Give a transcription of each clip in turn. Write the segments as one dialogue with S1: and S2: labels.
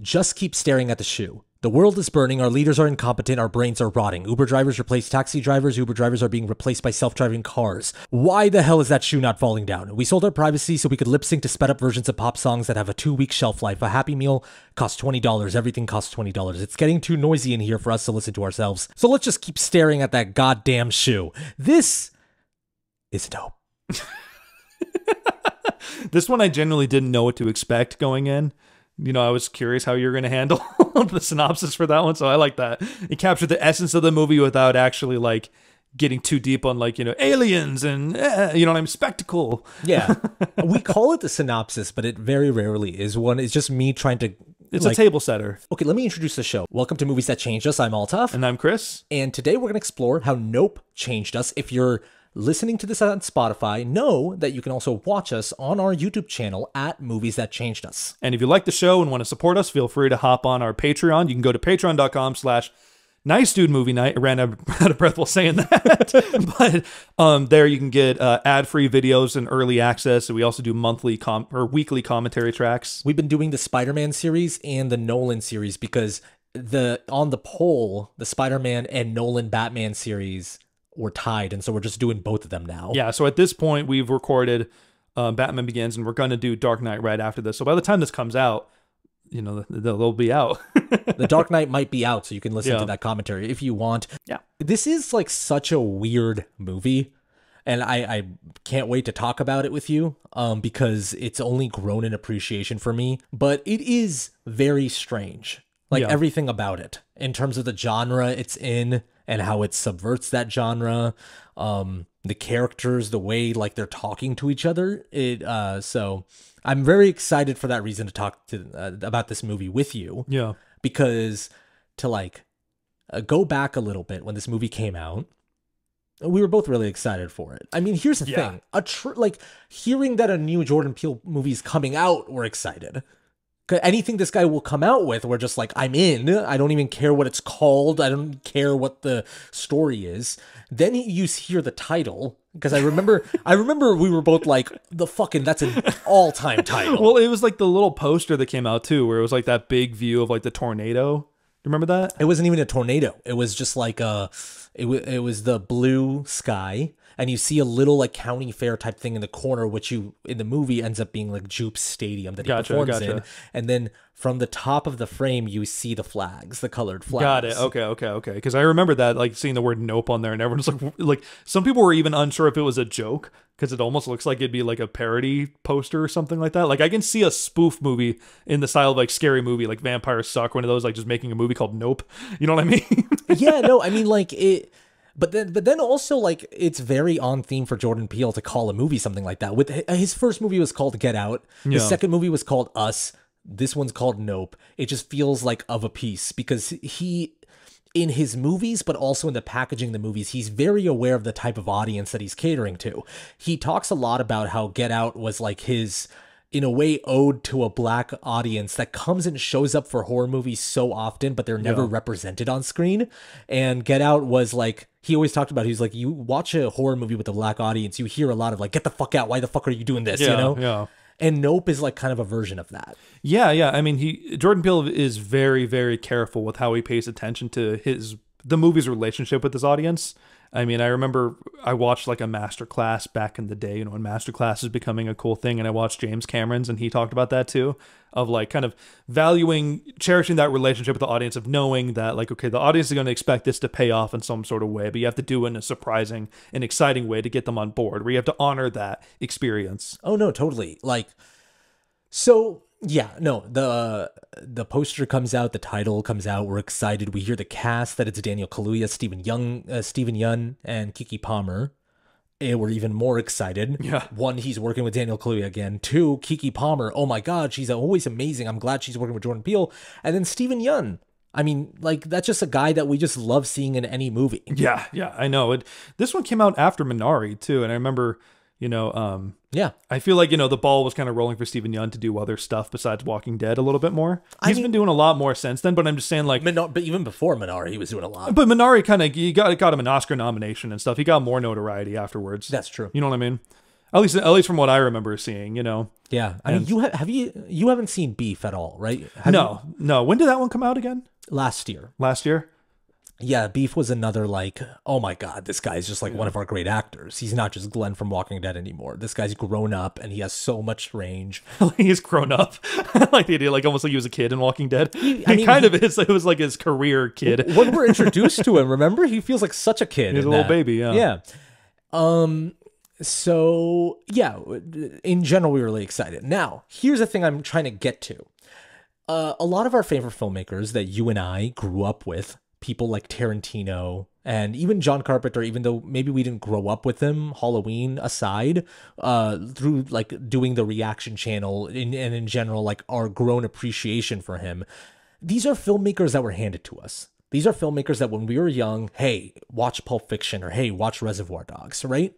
S1: just keep staring at the shoe. The world is burning, our leaders are incompetent, our brains are rotting. Uber drivers replace taxi drivers, Uber drivers are being replaced by self-driving cars. Why the hell is that shoe not falling down? We sold our privacy so we could lip-sync to sped-up versions of pop songs that have a 2-week shelf life. A Happy Meal costs $20, everything costs $20. It's getting too noisy in here for us to listen to ourselves. So let's just keep staring at that goddamn shoe. This is dope.
S2: This one I genuinely didn't know what to expect going in. You know, I was curious how you're going to handle the synopsis for that one, so I like that. It captured the essence of the movie without actually, like, getting too deep on, like, you know, aliens and, you know what I mean, spectacle.
S1: Yeah. We call it the synopsis, but it very rarely is one. It's just me trying to...
S2: It's like, a table setter.
S1: Okay, let me introduce the show. Welcome to Movies That Changed Us. I'm Altaf.
S2: And I'm Chris.
S1: And today we're going to explore how Nope changed us. If you're listening to this on Spotify, know that you can also watch us on our YouTube channel at Movies That Changed Us.
S2: And if you like the show and want to support us, feel free to hop on our Patreon. You can go to patreon.com/Nice Dude Movie Night. I ran out of breath while saying that. But there you can get ad-free videos and early access. And we also do monthly or weekly commentary tracks.
S1: We've been doing the Spider-Man series and the Nolan series because on the poll, the Spider-Man and Nolan Batman series were tied, and so we're just doing both of them now.
S2: Yeah, so at this point, we've recorded Batman Begins, and we're going to do Dark Knight right after this. So by the time this comes out, you know, they'll be out.
S1: The Dark Knight might be out, so you can listen to that commentary if you want.
S2: Yeah.
S1: This is, like, such a weird movie, and I can't wait to talk about it with you because it's only grown in appreciation for me. But it is very strange, like, everything about it, in terms of the genre it's in, and how it subverts that genre, the characters, the way, like, they're talking to each other. So I'm very excited for that reason to talk about this movie with you.
S2: Yeah.
S1: Because to, like, go back a little bit when this movie came out, we were both really excited for it. I mean, here's the thing. Like, hearing that a new Jordan Peele movie is coming out, we're excited. Anything this guy will come out with, we're just like, I'm in. I don't even care what it's called. I don't care what the story is. Then you hear the title, because I remember we were both like, that's an all-time title.
S2: Well, it was like the little poster that came out too, where it was like that big view of like the tornado. Remember that?
S1: It wasn't even a tornado. It was just like it was the blue sky. And you see a little, like, county fair type thing in the corner, which in the movie ends up being like Jupe's Stadium that he performs in. And then from the top of the frame, you see the flags, the colored flags.
S2: Got it. Okay. Because I remember that, like, seeing the word Nope on there, and everyone's like, some people were even unsure if it was a joke, because it almost looks like it'd be like a parody poster or something like that. Like, I can see a spoof movie in the style of, like, Scary Movie, like Vampires Suck, one of those, like, just making a movie called Nope. You know what I mean?
S1: Yeah, no, I mean, like, it... But then also, like, it's very on theme for Jordan Peele to call a movie something like that. With his first movie was called Get Out. His second movie was called Us. This one's called Nope. It just feels like of a piece because he, in his movies, but also in the packaging of the movies, he's very aware of the type of audience that he's catering to. He talks a lot about how Get Out was like his, in a way, ode to a black audience that comes and shows up for horror movies so often, but they're never represented on screen. And Get Out was like, he always talked about, he was like, you watch a horror movie with a black audience, you hear a lot of like, get the fuck out, why the fuck are you doing this, you know?
S2: Yeah.
S1: And Nope is like kind of a version of that.
S2: Yeah. I mean, Jordan Peele is very, very careful with how he pays attention to the movie's relationship with his audience. I mean, I remember I watched like a masterclass back in the day, you know, when masterclass is becoming a cool thing. And I watched James Cameron's, and he talked about that too, of like kind of cherishing that relationship with the audience, of knowing that like, okay, the audience is going to expect this to pay off in some sort of way, but you have to do it in a surprising and exciting way to get them on board, where you have to honor that experience.
S1: Oh, no, totally. Like, so... Yeah, no, the poster comes out, the title comes out, we're excited. We hear the cast, that it's Daniel Kaluuya, Steven Yeun, and Keke Palmer. And we're even more excited.
S2: Yeah.
S1: One, he's working with Daniel Kaluuya again. Two, Keke Palmer, oh my god, she's always amazing. I'm glad she's working with Jordan Peele. And then Steven Yeun. I mean, like, that's just a guy that we just love seeing in any movie.
S2: Yeah, I know. This one came out after Minari, too, and I remember... You know, I feel like, you know, the ball was kind of rolling for Steven Yeun to do other stuff besides Walking Dead a little bit more. He's been doing a lot more since then, but I'm just saying, like...
S1: But even before Minari, he was doing a lot.
S2: But Minari kind of, he got him an Oscar nomination and stuff. He got more notoriety afterwards.
S1: That's true.
S2: You know what I mean? At least from what I remember seeing, you know.
S1: Yeah, I mean, you haven't seen Beef at all, right?
S2: No. When did that one come out again?
S1: Last year.
S2: Last year?
S1: Yeah, Beef was another like, oh my God, this guy's just like one of our great actors. He's not just Glenn from Walking Dead anymore. This guy's grown up and he has so much range.
S2: He's grown up. Like the idea, like almost like he was a kid in Walking Dead. He kind of is. It was like his career kid.
S1: When we're introduced to him, remember? He feels like such a kid.
S2: He's a little baby, yeah.
S1: Yeah. So, yeah, in general, we were really excited. Now, here's the thing I'm trying to get to. A lot of our favorite filmmakers that you and I grew up with, people like Tarantino and even John Carpenter, even though maybe we didn't grow up with him, Halloween aside, through like doing the reaction channel and in general, like our grown appreciation for him. These are filmmakers that were handed to us. These are filmmakers that when we were young, hey, watch Pulp Fiction or hey, watch Reservoir Dogs, right?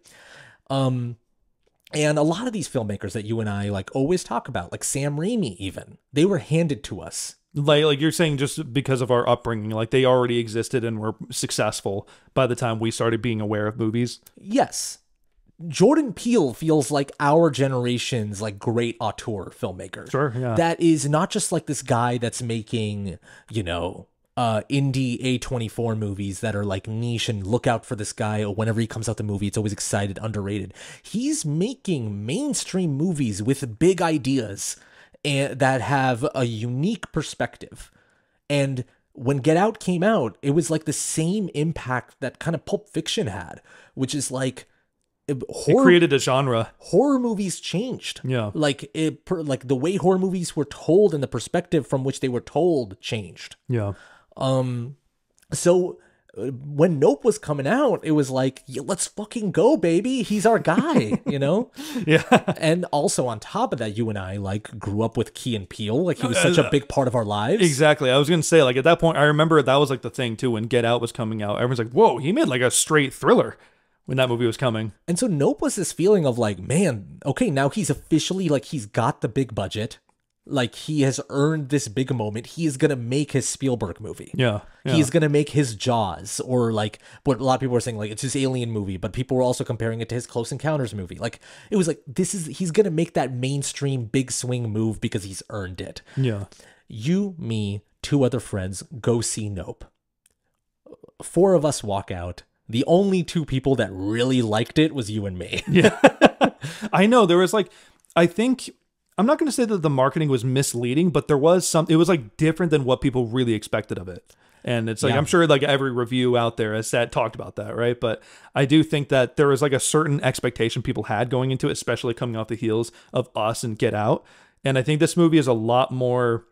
S1: And a lot of these filmmakers that you and I like always talk about, like Sam Raimi even, they were handed to us.
S2: Like you're saying, just because of our upbringing, like they already existed and were successful by the time we started being aware of movies.
S1: Yes. Jordan Peele feels like our generation's like great auteur filmmaker.
S2: Sure, yeah.
S1: That is not just like this guy that's making, you know, indie A24 movies that are like niche and look out for this guy, or whenever he comes out the movie, it's always excited, underrated. He's making mainstream movies with big ideas and that have a unique perspective. And when Get Out came out, it was like the same impact that kind of Pulp Fiction had, which is like
S2: it created a genre.
S1: Horror movies changed.
S2: Yeah.
S1: Like the way horror movies were told and the perspective from which they were told changed.
S2: Yeah.
S1: So when Nope was coming out, it was like, yeah, let's fucking go, baby. He's our guy, you know?
S2: Yeah.
S1: And also on top of that, you and I like grew up with Key and Peele. Like he was such a big part of our lives.
S2: Exactly. I was going to say, like at that point, I remember that was like the thing too, when Get Out was coming out, everyone's like, whoa, he made like a straight thriller when that movie was coming.
S1: And so Nope was this feeling of like, man, okay, now he's officially like, he's got the big budget. Like he has earned this big moment. He is going to make his Spielberg movie.
S2: Yeah.
S1: He's going to make his Jaws, or like what a lot of people were saying, like it's his Alien movie, but people were also comparing it to his Close Encounters movie. Like it was like, he's going to make that mainstream big swing move because he's earned it.
S2: Yeah.
S1: You, me, two other friends go see Nope. 4 of us walk out. The only 2 people that really liked it was you and me.
S2: Yeah. I know there was like, I think, I'm not going to say that the marketing was misleading, but there was it was like different than what people really expected of it. And it's like, I'm sure like every review out there has talked about that, right? But I do think that there was like a certain expectation people had going into it, especially coming off the heels of Us and Get Out. And I think this movie is a lot more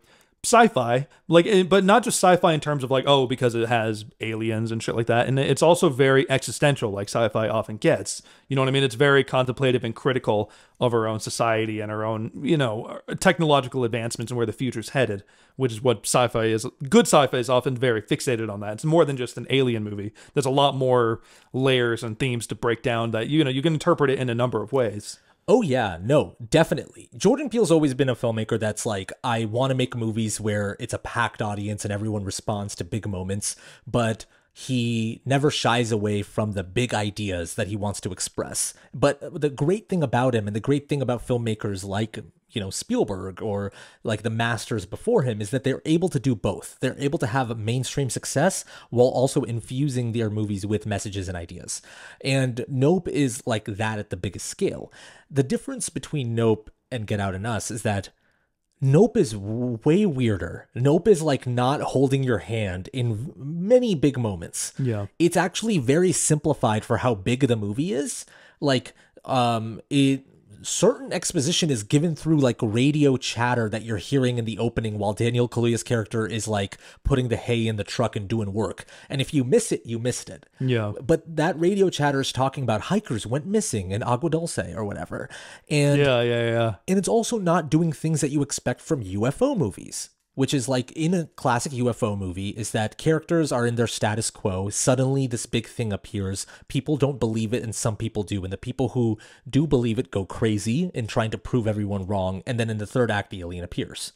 S2: sci-fi, like, but not just sci-fi in terms of like, oh, because it has aliens and shit like that. And it's also very existential, like sci-fi often gets. You know what I mean? It's very contemplative and critical of our own society and our own, you know, technological advancements and where the future's headed, which is what sci-fi is. Good sci-fi is often very fixated on that. It's more than just an alien movie. There's a lot more layers and themes to break down that, you know, you can interpret it in a number of ways.
S1: Oh, yeah, no, definitely. Jordan Peele's always been a filmmaker that's like, I want to make movies where it's a packed audience and everyone responds to big moments, but he never shies away from the big ideas that he wants to express. But the great thing about him and the great thing about filmmakers like, you know, Spielberg or like the masters before him is that they're able to do both. They're able to have mainstream success while also infusing their movies with messages and ideas. And Nope is like that at the biggest scale. The difference between Nope and Get Out and Us is that Nope is way weirder. Nope is like not holding your hand in many big moments.
S2: Yeah.
S1: It's actually very simplified for how big the movie is. Like, certain exposition is given through like radio chatter that you're hearing in the opening while Daniel Kaluuya's character is like putting the hay in the truck and doing work. And if you miss it, you missed it.
S2: Yeah.
S1: But that radio chatter is talking about hikers went missing in Agua Dulce or whatever. And
S2: yeah.
S1: And it's also not doing things that you expect from UFO movies, which is like in a classic UFO movie is that characters are in their status quo. Suddenly this big thing appears. People don't believe it and some people do. And the people who do believe it go crazy in trying to prove everyone wrong. And then in the third act, the alien appears.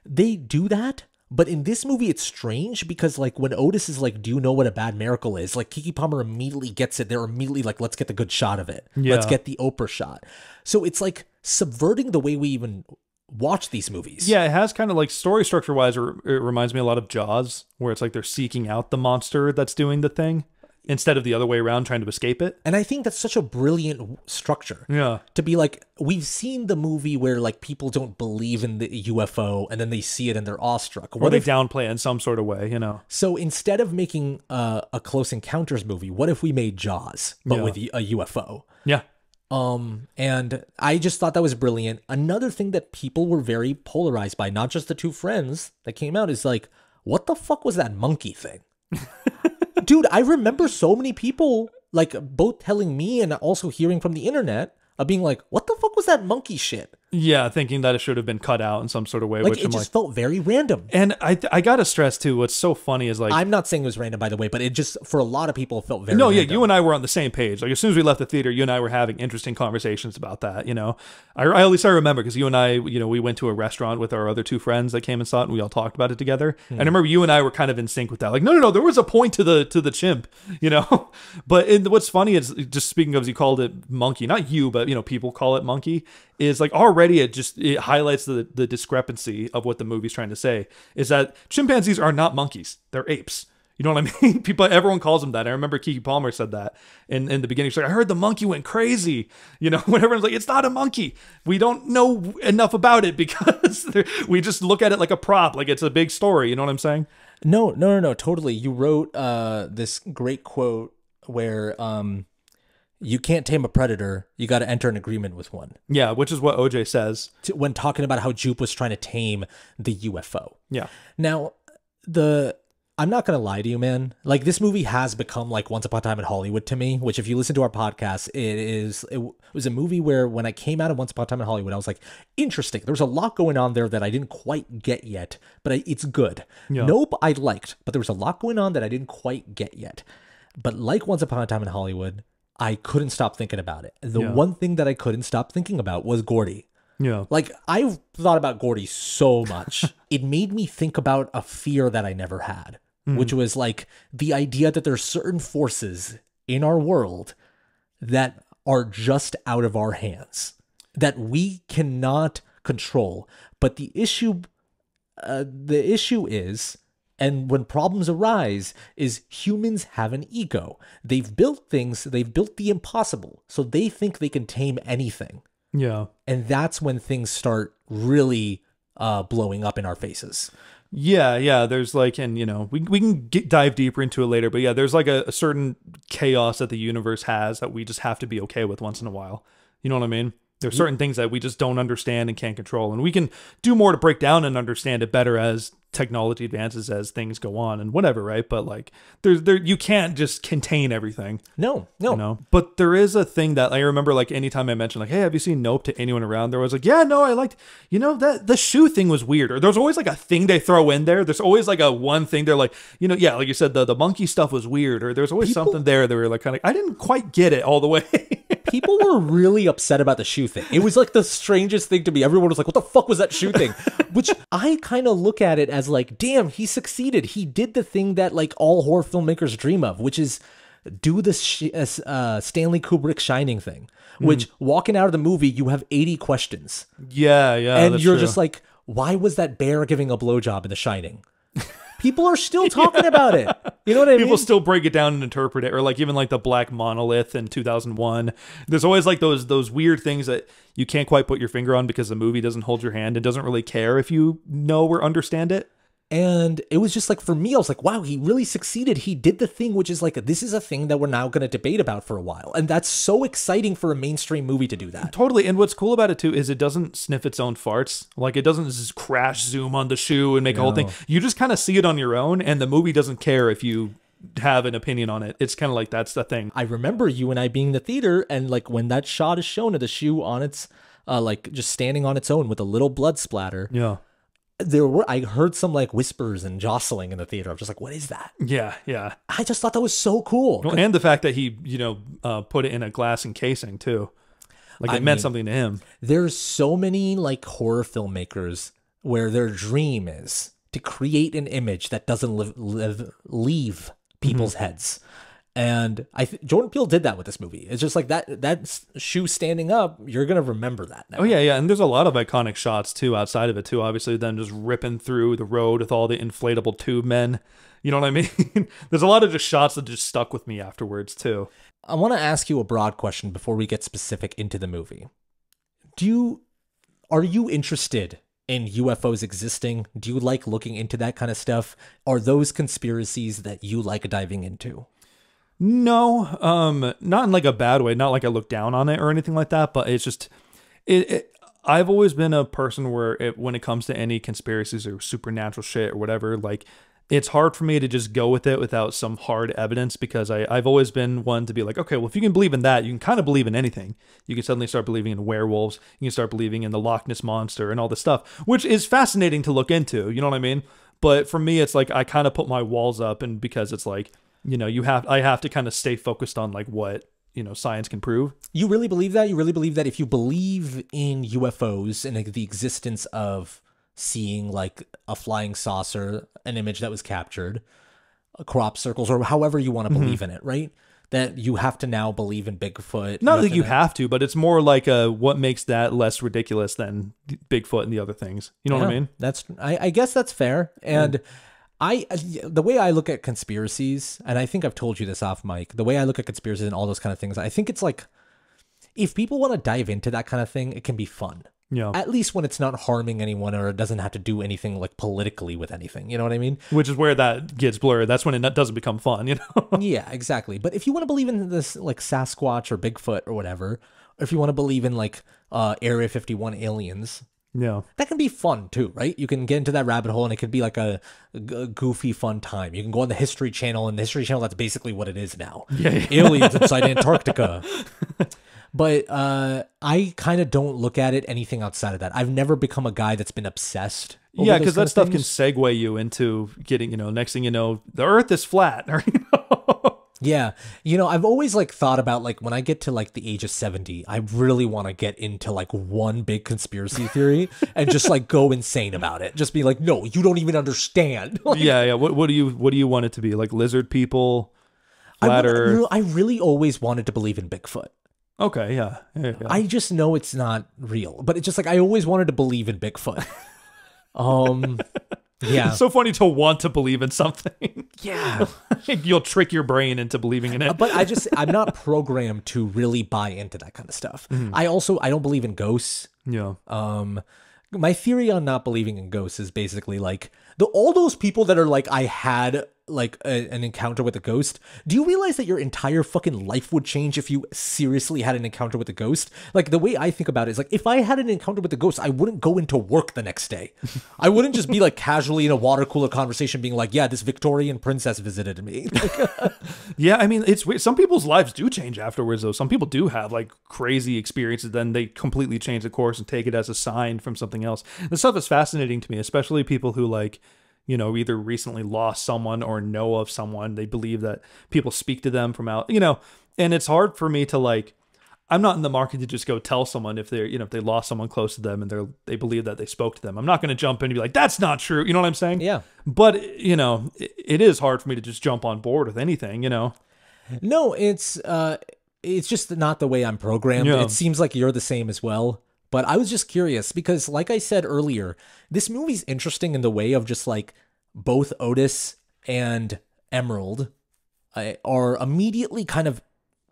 S1: They do that, But in this movie, it's strange because, like, when Otis is like, do you know what a bad miracle is? Like, Keke Palmer immediately gets it. They're immediately like, let's get the good shot of it.
S2: Yeah.
S1: Let's get the Oprah shot. So it's like subverting the way we even watch these movies.
S2: Yeah, it has kind of like story structure wise, it reminds me a lot of Jaws, where it's like they're seeking out the monster that's doing the thing instead of the other way around trying to escape it.
S1: And I think that's such a brilliant structure.
S2: Yeah.
S1: To be like, we've seen the movie where like people don't believe in the UFO and then they see it and they're awestruck.
S2: Or they downplay it in some sort of way, you know?
S1: So instead of making a Close Encounters movie, what if we made Jaws, but with a UFO?
S2: Yeah.
S1: And I just thought that was brilliant. Another thing that people were very polarized by, not just the two friends that came out, is like, what the fuck was that monkey thing? Dude, I remember so many people like both telling me and also hearing from the internet of being like, what the fuck was that monkey shit?
S2: Yeah, thinking that it should have been cut out in some sort of way.
S1: Like,
S2: which
S1: it just felt very random.
S2: And I gotta stress too, what's so funny is like,
S1: I'm not saying it was random, by the way, but it just, for a lot of people, it felt very
S2: no,
S1: random.
S2: yeah, you and I were on the same page. Like, as soon as we left the theater, you and I were having interesting conversations about that, you know? At least I remember, because you and I, you know, we went to a restaurant with our other two friends that came and saw it, and we all talked about it together. And I remember you and I were kind of in sync with that. Like, no, there was a point to the chimp, you know? But what's funny is, just speaking of, you called it monkey, not you, but, you know, people call it monkey, is like already it highlights the discrepancy of what the movie's trying to say, is that chimpanzees are not monkeys, they're apes. You know what I mean? Everyone calls them that. I remember Keke Palmer said that in the beginning. She's like, I heard the monkey went crazy. You know, when everyone's like, it's not a monkey. We don't know enough about it because we just look at it like a prop, like it's a big story. You know what I'm saying?
S1: No, totally. You wrote this great quote where you can't tame a predator. You got to enter an agreement with one.
S2: Yeah, which is what OJ says
S1: when talking about how Jupe was trying to tame the UFO.
S2: Yeah.
S1: Now, I'm not going to lie to you, man. Like, this movie has become like Once Upon a Time in Hollywood to me, which if you listen to our podcast, it was a movie where when I came out of Once Upon a Time in Hollywood, I was like, interesting. There was a lot going on there that I didn't quite get yet, but it's good.
S2: Yeah.
S1: Nope, I liked, but there was a lot going on that I didn't quite get yet. But like Once Upon a Time in Hollywood, I couldn't stop thinking about it. The one thing that I couldn't stop thinking about was Gordy.
S2: Yeah.
S1: Like, I've thought about Gordy so much. It made me think about a fear that I never had, which was like the idea that there's certain forces in our world that are just out of our hands, that we cannot control. But the issue is, and when problems arise, is humans have an ego. They've built things, they've built the impossible, so they think they can tame anything.
S2: Yeah.
S1: And that's when things start really blowing up in our faces.
S2: Yeah. There's like, and you know, we can dive deeper into it later, but yeah, there's like a certain chaos that the universe has that we just have to be okay with once in a while. You know what I mean? There's certain things that we just don't understand and can't control, and we can do more to break down and understand it better as technology advances, as things go on and whatever, right? But like, you can't just contain everything.
S1: No.
S2: You know? But there is a thing that I remember, like, anytime I mentioned, like, hey, have you seen Nope to anyone around? There was like, yeah, no, I liked, you know, that the shoe thing was weird. Or there's always like a thing they throw in there. There's always like a one thing they're like, you know, yeah, like you said, the monkey stuff was weird. Or there's always something there that were like, kind of, I didn't quite get it all the way.
S1: People were really upset about the shoe thing. It was like the strangest thing to me. Everyone was like, what the fuck was that shoe thing? Which I kind of look at it as like, damn, he succeeded. He did the thing that like all horror filmmakers dream of, which is do the Stanley Kubrick Shining thing, which walking out of the movie, you have 80 questions.
S2: Yeah.
S1: And you're just like, why was that bear giving a blowjob in The Shining? People are still talking about it. You know what I mean?
S2: People still break it down and interpret it, or like even like the black monolith in 2001. There's always like those weird things that you can't quite put your finger on because the movie doesn't hold your hand and doesn't really care if you know or understand it.
S1: And it was just like, for me, I was like, wow, he really succeeded. He did the thing, which is like, this is a thing that we're now going to debate about for a while. And that's so exciting for a mainstream movie to do that.
S2: Totally. And what's cool about it too is it doesn't sniff its own farts. Like, it doesn't just crash zoom on the shoe and make a whole thing. You just kind of see it on your own, and the movie doesn't care if you have an opinion on it. It's kind of like, that's the thing.
S1: I remember you and I being in the theater, and like when that shot is shown of the shoe on its, like just standing on its own with a little blood splatter.
S2: Yeah.
S1: I heard some like whispers and jostling in the theater. I'm just like, what is that?
S2: Yeah.
S1: I just thought that was so cool.
S2: Well, and the fact that he, you know, put it in a glass encasing too. Like, it meant something to him.
S1: There's so many like horror filmmakers where their dream is to create an image that doesn't leave people's heads. And Jordan Peele did that with this movie. It's just like that shoe standing up, you're going to remember that now.
S2: Oh, yeah. And there's a lot of iconic shots, too, outside of it, too. Obviously, them just ripping through the road with all the inflatable tube men. You know what I mean? There's a lot of just shots that just stuck with me afterwards, too.
S1: I want to ask you a broad question before we get specific into the movie. Are you interested in UFOs existing? Do you like looking into that kind of stuff? Are those conspiracies that you like diving into?
S2: No, not in like a bad way, not like I look down on it or anything like that, but it's just, I've always been a person where when it comes to any conspiracies or supernatural shit or whatever, like, it's hard for me to just go with it without some hard evidence, because I've always been one to be like, okay, well, if you can believe in that, you can kind of believe in anything. You can suddenly start believing in werewolves. You can start believing in the Loch Ness Monster and all this stuff, which is fascinating to look into. You know what I mean? But for me, it's like I kind of put my walls up, and because it's like, you know, I have to kind of stay focused on like what, you know, science can prove.
S1: You really believe that? You really believe that if you believe in UFOs and the existence of seeing like a flying saucer, an image that was captured, crop circles, or however you want to believe in it, right? That you have to now believe in Bigfoot.
S2: Not that you have to, but it's more like what makes that less ridiculous than Bigfoot and the other things. You know what I mean?
S1: I guess that's fair. And the way I look at conspiracies, and I think I've told you this off mic, the way I look at conspiracies and all those kind of things, I think it's like, if people want to dive into that kind of thing, it can be fun.
S2: Yeah.
S1: At least when it's not harming anyone or it doesn't have to do anything like politically with anything. You know what I mean?
S2: Which is where that gets blurred. That's when it doesn't become fun, you know?
S1: Yeah, exactly. But if you want to believe in this like Sasquatch or Bigfoot or whatever, or if you want to believe in like Area 51 aliens,
S2: yeah,
S1: that can be fun too, right? You can get into that rabbit hole and it could be like a goofy, fun time. You can go on the History Channel, and the History Channel, that's basically what it is now.
S2: Yeah.
S1: Aliens inside Antarctica. But I kind of don't look at it anything outside of that. I've never become a guy that's been obsessed.
S2: Yeah, because that stuff can segue you into getting, you know, next thing you know, the Earth is flat. Or, you know?
S1: Yeah. You know, I've always like thought about like when I get to like the age of 70, I really want to get into like one big conspiracy theory and just like go insane about it. Just be like, no, you don't even understand. Like,
S2: yeah. What do you want it to be? Like lizard people? Flat Earth?
S1: I really always wanted to believe in Bigfoot.
S2: Okay, yeah.
S1: I just know it's not real, but it's just like I always wanted to believe in Bigfoot. Yeah.
S2: It's so funny to want to believe in something.
S1: Yeah.
S2: You'll trick your brain into believing in it.
S1: But I'm not programmed to really buy into that kind of stuff. I don't believe in ghosts.
S2: Yeah.
S1: My theory on not believing in ghosts is basically like all those people that are like, I had like an encounter with a ghost. Do you realize that your entire fucking life would change if you seriously had an encounter with a ghost? Like the way I think about it is like, if I had an encounter with a ghost, I wouldn't go into work the next day. I wouldn't just be like casually in a water cooler conversation being like, yeah, this Victorian princess visited me.
S2: Yeah, I mean, it's weird. Some people's lives do change afterwards, though. Some people do have like crazy experiences, then they completely change the course and take it as a sign from something else. This stuff is fascinating to me, especially people who like, you know, either recently lost someone or know of someone. They believe that people speak to them from out, you know, and it's hard for me to like, I'm not in the market to just go tell someone if they're, you know, if they lost someone close to them and they believe that they spoke to them. I'm not going to jump in and be like, that's not true. You know what I'm saying?
S1: Yeah.
S2: But, you know, it is hard for me to just jump on board with anything, you know?
S1: No, it's just not the way I'm programmed.
S2: Yeah.
S1: It seems like you're the same as well. But I was just curious because, like I said earlier, this movie's interesting in the way of just like both Otis and Emerald are immediately kind of,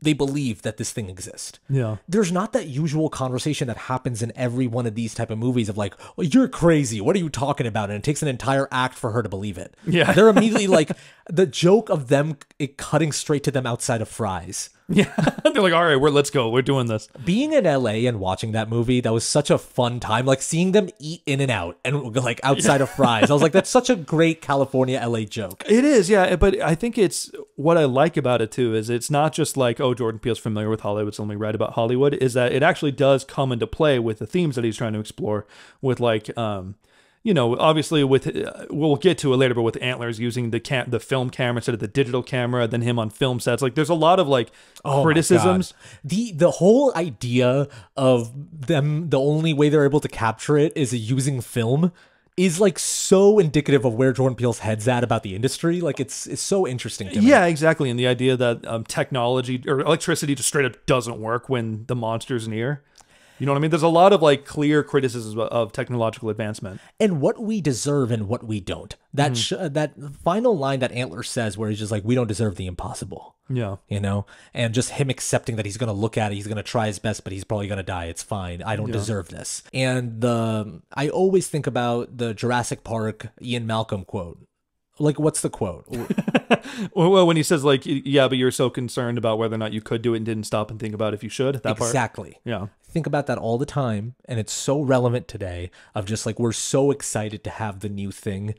S1: they believe that this thing exists.
S2: Yeah.
S1: There's not that usual conversation that happens in every one of these type of movies of like, well, you're crazy. What are you talking about? And it takes an entire act for her to believe it.
S2: Yeah.
S1: They're immediately like the joke of them cutting straight to them outside of Fry's.
S2: Yeah. They're like, all right, let's go. We're doing this.
S1: Being in LA and watching that movie, that was such a fun time. Like seeing them eat In and Out and like outside of Fry's. I was like, that's such a great California LA joke.
S2: It is, yeah. But I think it's what I like about it too is it's not just like, oh, Jordan Peele's familiar with Hollywood, so let me write about Hollywood. Is that it actually does come into play with the themes that he's trying to explore with like, you know, obviously with, we'll get to it later, but with Antlers using the film camera instead of the digital camera, then him on film sets. Like there's a lot of like criticisms.
S1: The whole idea of them, the only way they're able to capture it is using film is like so indicative of where Jordan Peele's head's at about the industry. Like it's so interesting to me.
S2: Yeah, exactly. And the idea that technology or electricity just straight up doesn't work when the monster's near. You know what I mean? There's a lot of like clear criticisms of technological advancement
S1: and what we deserve and what we don't. That that final line that Antler says, where he's just like, "We don't deserve the impossible."
S2: Yeah,
S1: you know, and just him accepting that he's going to look at it, he's going to try his best, but he's probably going to die. It's fine. I don't deserve this. And I always think about the Jurassic Park Ian Malcolm quote. Like, what's the quote?
S2: Well, when he says like, yeah, but you're so concerned about whether or not you could do it and didn't stop and think about if you should. That part.
S1: Exactly.
S2: Yeah.
S1: Think about that all the time, and it's so relevant today. Of just like, we're so excited to have the new thing,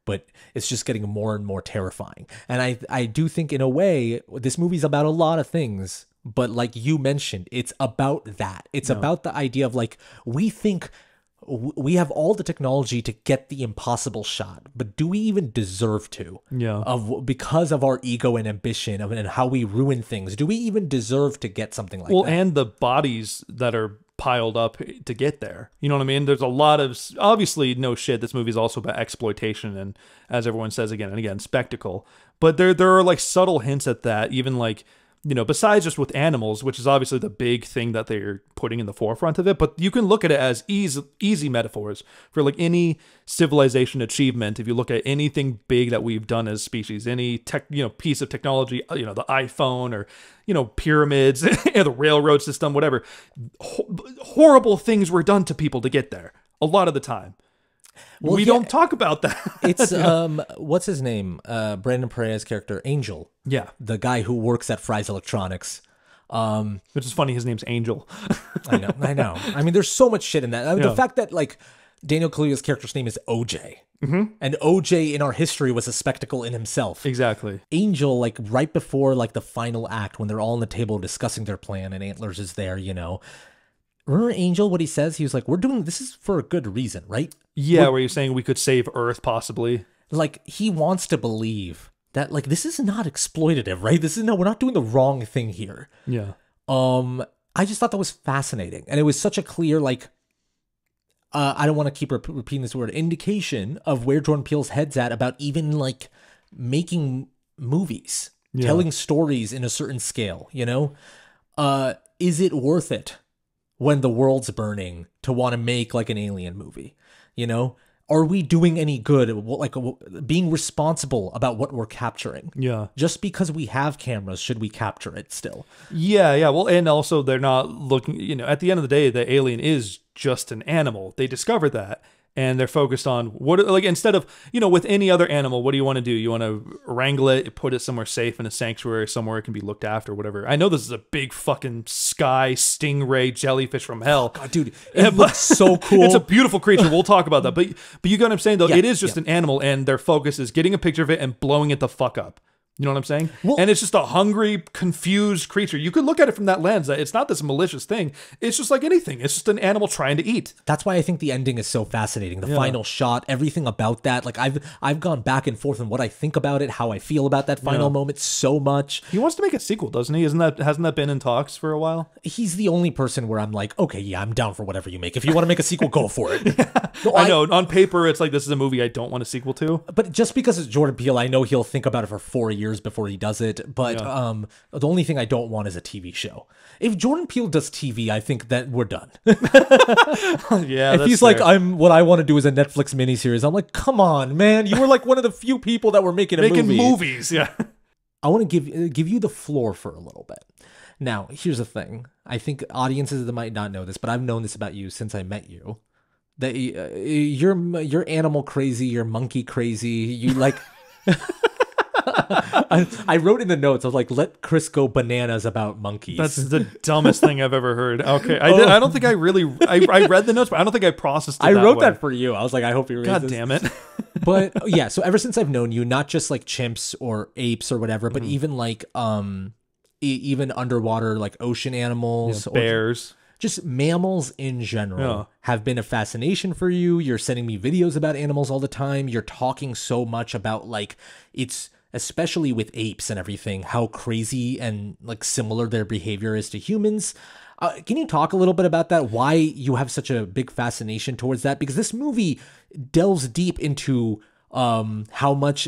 S1: but it's just getting more and more terrifying. And I do think in a way this movie's about a lot of things, but like you mentioned, it's about that. It's about the idea of like, we think we have all the technology to get the impossible shot, but do we even deserve to?
S2: Yeah.
S1: Because of our ego and ambition and how we ruin things, do we even deserve to get something like that?
S2: Well, and the bodies that are piled up to get there. You know what I mean? There's a lot of, obviously, no shit, this movie is also about exploitation and, as everyone says again and again, spectacle. But there are like subtle hints at that, even like, you know, besides just with animals, which is obviously the big thing that they're putting in the forefront of it, but you can look at it as easy metaphors for like any civilization achievement. If you look at anything big that we've done as species, any piece of technology, you know, the iPhone or, you know, pyramids, the railroad system, whatever, horrible things were done to people to get there a lot of the time. Well, we don't talk about that.
S1: It's what's his name? Brandon Pereira's character, Angel.
S2: Yeah,
S1: the guy who works at Fry's Electronics.
S2: Which is funny. His name's Angel.
S1: I know. I mean, there's so much shit in that. I mean, the fact that like Daniel Kaluuya's character's name is OJ, and OJ in our history was a spectacle in himself.
S2: Exactly.
S1: Angel, like right before like the final act, when they're all on the table discussing their plan, and Antlers is there, you know. Remember Angel, what he says? He was like, we're doing this is for a good reason, right?
S2: Yeah, where you're saying we could save Earth, possibly.
S1: Like, he wants to believe that, like, this is not exploitative, right? We're not doing the wrong thing here.
S2: Yeah.
S1: I just thought that was fascinating. And it was such a clear, like, I don't want to keep repeating this word, indication of where Jordan Peele's head's at about even, like, making movies, telling stories in a certain scale, you know? Is it worth it when the world's burning to want to make like an alien movie? You know, are we doing any good? Like being responsible about what we're capturing? Yeah. Just because we have cameras, should we capture it still?
S2: Yeah. Well, and also they're not looking, you know, at the end of the day, the alien is just an animal. They discovered that. And they're focused on what, like, instead of, you know, with any other animal, what do you want to do? You want to wrangle it, put it somewhere safe in a sanctuary, somewhere it can be looked after, whatever. I know this is a big fucking sky stingray jellyfish from hell.
S1: Oh, God, dude, it looks so cool.
S2: It's a beautiful creature. We'll talk about that. But you get what I'm saying, though? It is just an animal, and their focus is getting a picture of it and blowing it the fuck up. You know what I'm saying? Well, and it's just a hungry, confused creature. You could look at it from that lens. It's not this malicious thing. It's just like anything. It's just an animal trying to eat.
S1: That's why I think the ending is so fascinating. The final shot, everything about that. Like I've gone back and forth on what I think about it, how I feel about that final moment so much.
S2: He wants to make a sequel, doesn't he? Hasn't that been in talks for a while?
S1: He's the only person where I'm like, okay, yeah, I'm down for whatever you make. If you want to make a sequel, go for it.
S2: No, I know. On paper, it's like, this is a movie I don't want a sequel to.
S1: But just because it's Jordan Peele, I know he'll think about it for 4 years before he does it. But the only thing I don't want is a TV show. If Jordan Peele does TV, I think that we're done.
S2: Yeah,
S1: if he's fair. Like, what I want to do is a Netflix miniseries, I'm like, come on, man. You were like one of the few people that were making
S2: movies. Yeah.
S1: I want to give you the floor for a little bit. Now, here's the thing. I think audiences that might not know this, but I've known this about you since I met you. That you're animal crazy, you're monkey crazy. You like. I wrote in the notes, I was like, let Chris go bananas about monkeys.
S2: That's the dumbest thing I've ever heard. Okay. I don't think I really, I read the notes, but I don't think I processed it
S1: I wrote that for you. I was like, I hope you read
S2: God damn it.
S1: But yeah, so ever since I've known you, not just like chimps or apes or whatever, but even like, even underwater, like ocean animals.
S2: Bears.
S1: Just mammals in general have been a fascination for you. You're sending me videos about animals all the time. You're talking so much about like, it's, especially with apes and everything, how crazy and like similar their behavior is to humans. Can you talk a little bit about that? Why you have such a big fascination towards that? Because this movie delves deep into how much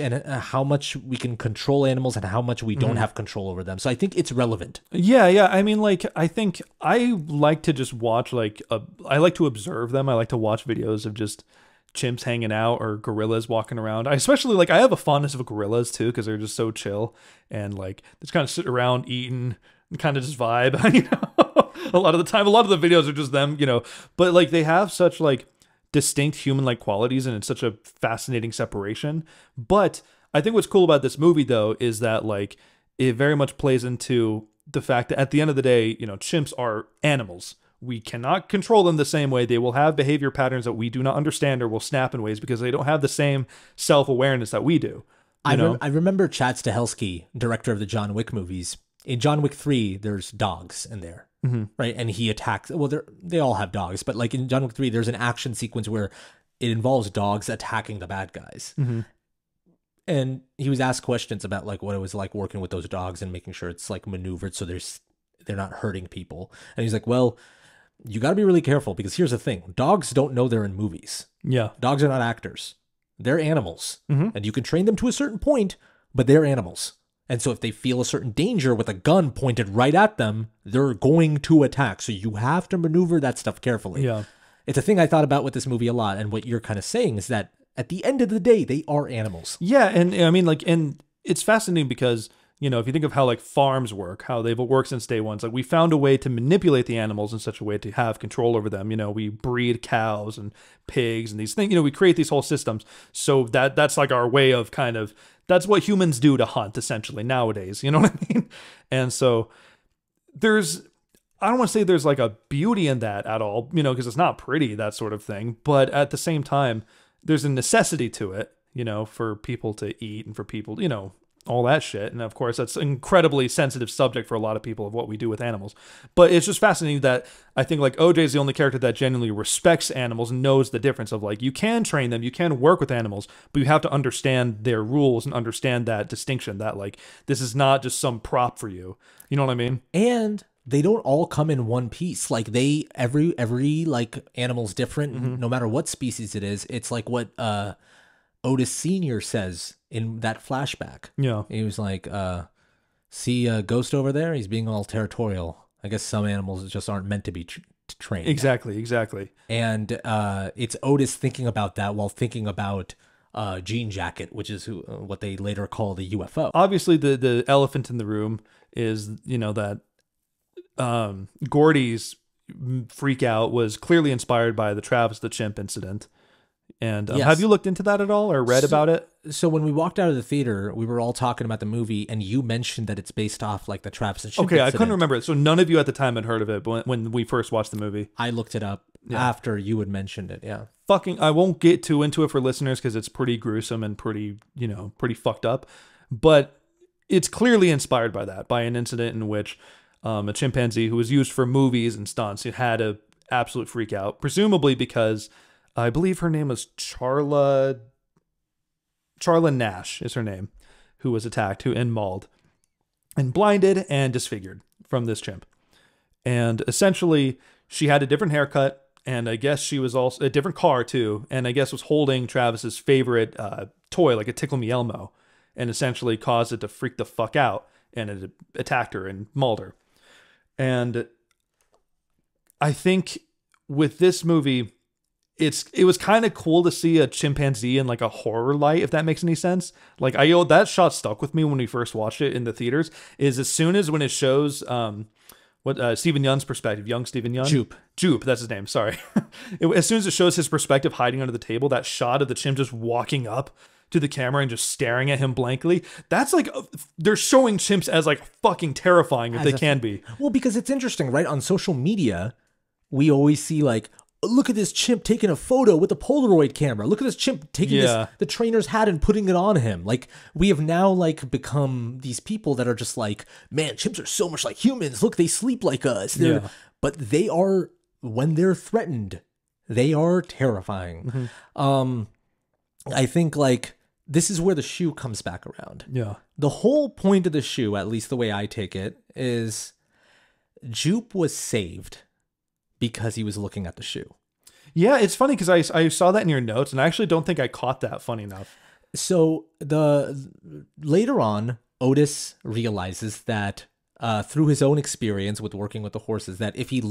S1: we can control animals and how much we don't have control over them. So I think it's relevant.
S2: Yeah. I mean, like, I think I like to just watch, like, I like to observe them. I like to watch videos of just chimps hanging out or gorillas walking around. I especially, like, I have a fondness for gorillas too, because they're just so chill and, like, they just kind of sit around eating and kind of just vibe, you know. A lot of the time, a lot of the videos are just them, you know, but, like, they have such, like, distinct human-like qualities, and it's such a fascinating separation. But I think what's cool about this movie, though, is that, like, it very much plays into the fact that at the end of the day, you know, chimps are animals. We cannot control them the same way. They will have behavior patterns that we do not understand, or will snap in ways because they don't have the same self-awareness that we do.
S1: I remember Chad Stahelski, director of the John Wick movies. In John Wick 3, there's dogs in there, right? And he attacks. Well, they all have dogs, but like in John Wick 3, there's an action sequence where it involves dogs attacking the bad guys. And he was asked questions about like what it was like working with those dogs and making sure it's like maneuvered so they're not hurting people. And he's like, well, you got to be really careful because here's the thing: dogs don't know they're in movies.
S2: Yeah,
S1: dogs are not actors; they're animals, and you can train them to a certain point, but they're animals. And so if they feel a certain danger with a gun pointed right at them, they're going to attack. So you have to maneuver that stuff carefully.
S2: Yeah.
S1: It's a thing I thought about with this movie a lot. And what you're kind of saying is that at the end of the day, they are animals.
S2: Yeah. And I mean, like, and it's fascinating because, you know, if you think of how like farms work, how they've worked since day one, it's like we found a way to manipulate the animals in such a way to have control over them. You know, we breed cows and pigs and these things, you know, we create these whole systems. So that's like our way of kind of, that's what humans do to hunt essentially nowadays. You know what I mean? And so I don't want to say there's like a beauty in that at all, you know, because it's not pretty, that sort of thing. But at the same time, there's a necessity to it, you know, for people to eat and for people, you know, all that shit. And of course, that's an incredibly sensitive subject for a lot of people of what we do with animals. But it's just fascinating that I think like OJ is the only character that genuinely respects animals and knows the difference of like, you can train them, you can work with animals, but you have to understand their rules and understand that distinction that like, this is not just some prop for you. You know what I mean?
S1: And they don't all come in one piece. Like every like animal's different, no matter what species it is. It's like what, Otis Sr. says in that flashback.
S2: Yeah.
S1: He was like, see a ghost over there? He's being all territorial. I guess some animals just aren't meant to be trained.
S2: Exactly.
S1: And it's Otis thinking about that while thinking about Jean Jacket, which is what they later call the UFO.
S2: Obviously, the elephant in the room is, you know, that Gordy's freak out was clearly inspired by the Travis the Chimp incident. And
S1: yes.
S2: Have you looked into that at all or read about it?
S1: So when we walked out of the theater, we were all talking about the movie, and you mentioned that it's based off like the Travis and Chimp
S2: Okay,
S1: incident.
S2: I couldn't remember it. So none of you at the time had heard of it when we first watched the movie.
S1: I looked it up after you had mentioned it, yeah.
S2: I won't get too into it for listeners because it's pretty gruesome and pretty fucked up. But it's clearly inspired by that, by an incident in which a chimpanzee who was used for movies and stunts had a absolute freak out, presumably because I believe her name was Charla Nash is her name, who was attacked, and mauled and blinded and disfigured from this chimp. And essentially she had a different haircut, and I guess she was also a different car too, and I guess was holding Travis's favorite toy, like a Tickle Me Elmo, and essentially caused it to freak the fuck out, and it attacked her and mauled her. And I think with this movie, it was kind of cool to see a chimpanzee in like a horror light, if that makes any sense. Like that shot stuck with me when we first watched it in the theaters. Is as soon as when it shows Stephen Yeun's perspective, young Stephen Yeun, Jupe, that's his name. Sorry. As soon as it shows his perspective hiding under the table, that shot of the chimp just walking up to the camera and just staring at him blankly. That's like they're showing chimps as like fucking terrifying if they can be.
S1: Well, because it's interesting, right? On social media, we always see like, look at this chimp taking a photo with a Polaroid camera. Look at this chimp taking the trainer's hat and putting it on him. Like, we have now like become these people that are just like, man, chimps are so much like humans. Look, they sleep like us. But they are, when they're threatened, they are terrifying. I think like this is where the shoe comes back around.
S2: Yeah.
S1: The whole point of the shoe, at least the way I take it, is Jupe was saved because he was looking at the shoe.
S2: Yeah, it's funny because I saw that in your notes, and I actually don't think I caught that, funny enough.
S1: So later on, Otis realizes that through his own experience with working with the horses, that if he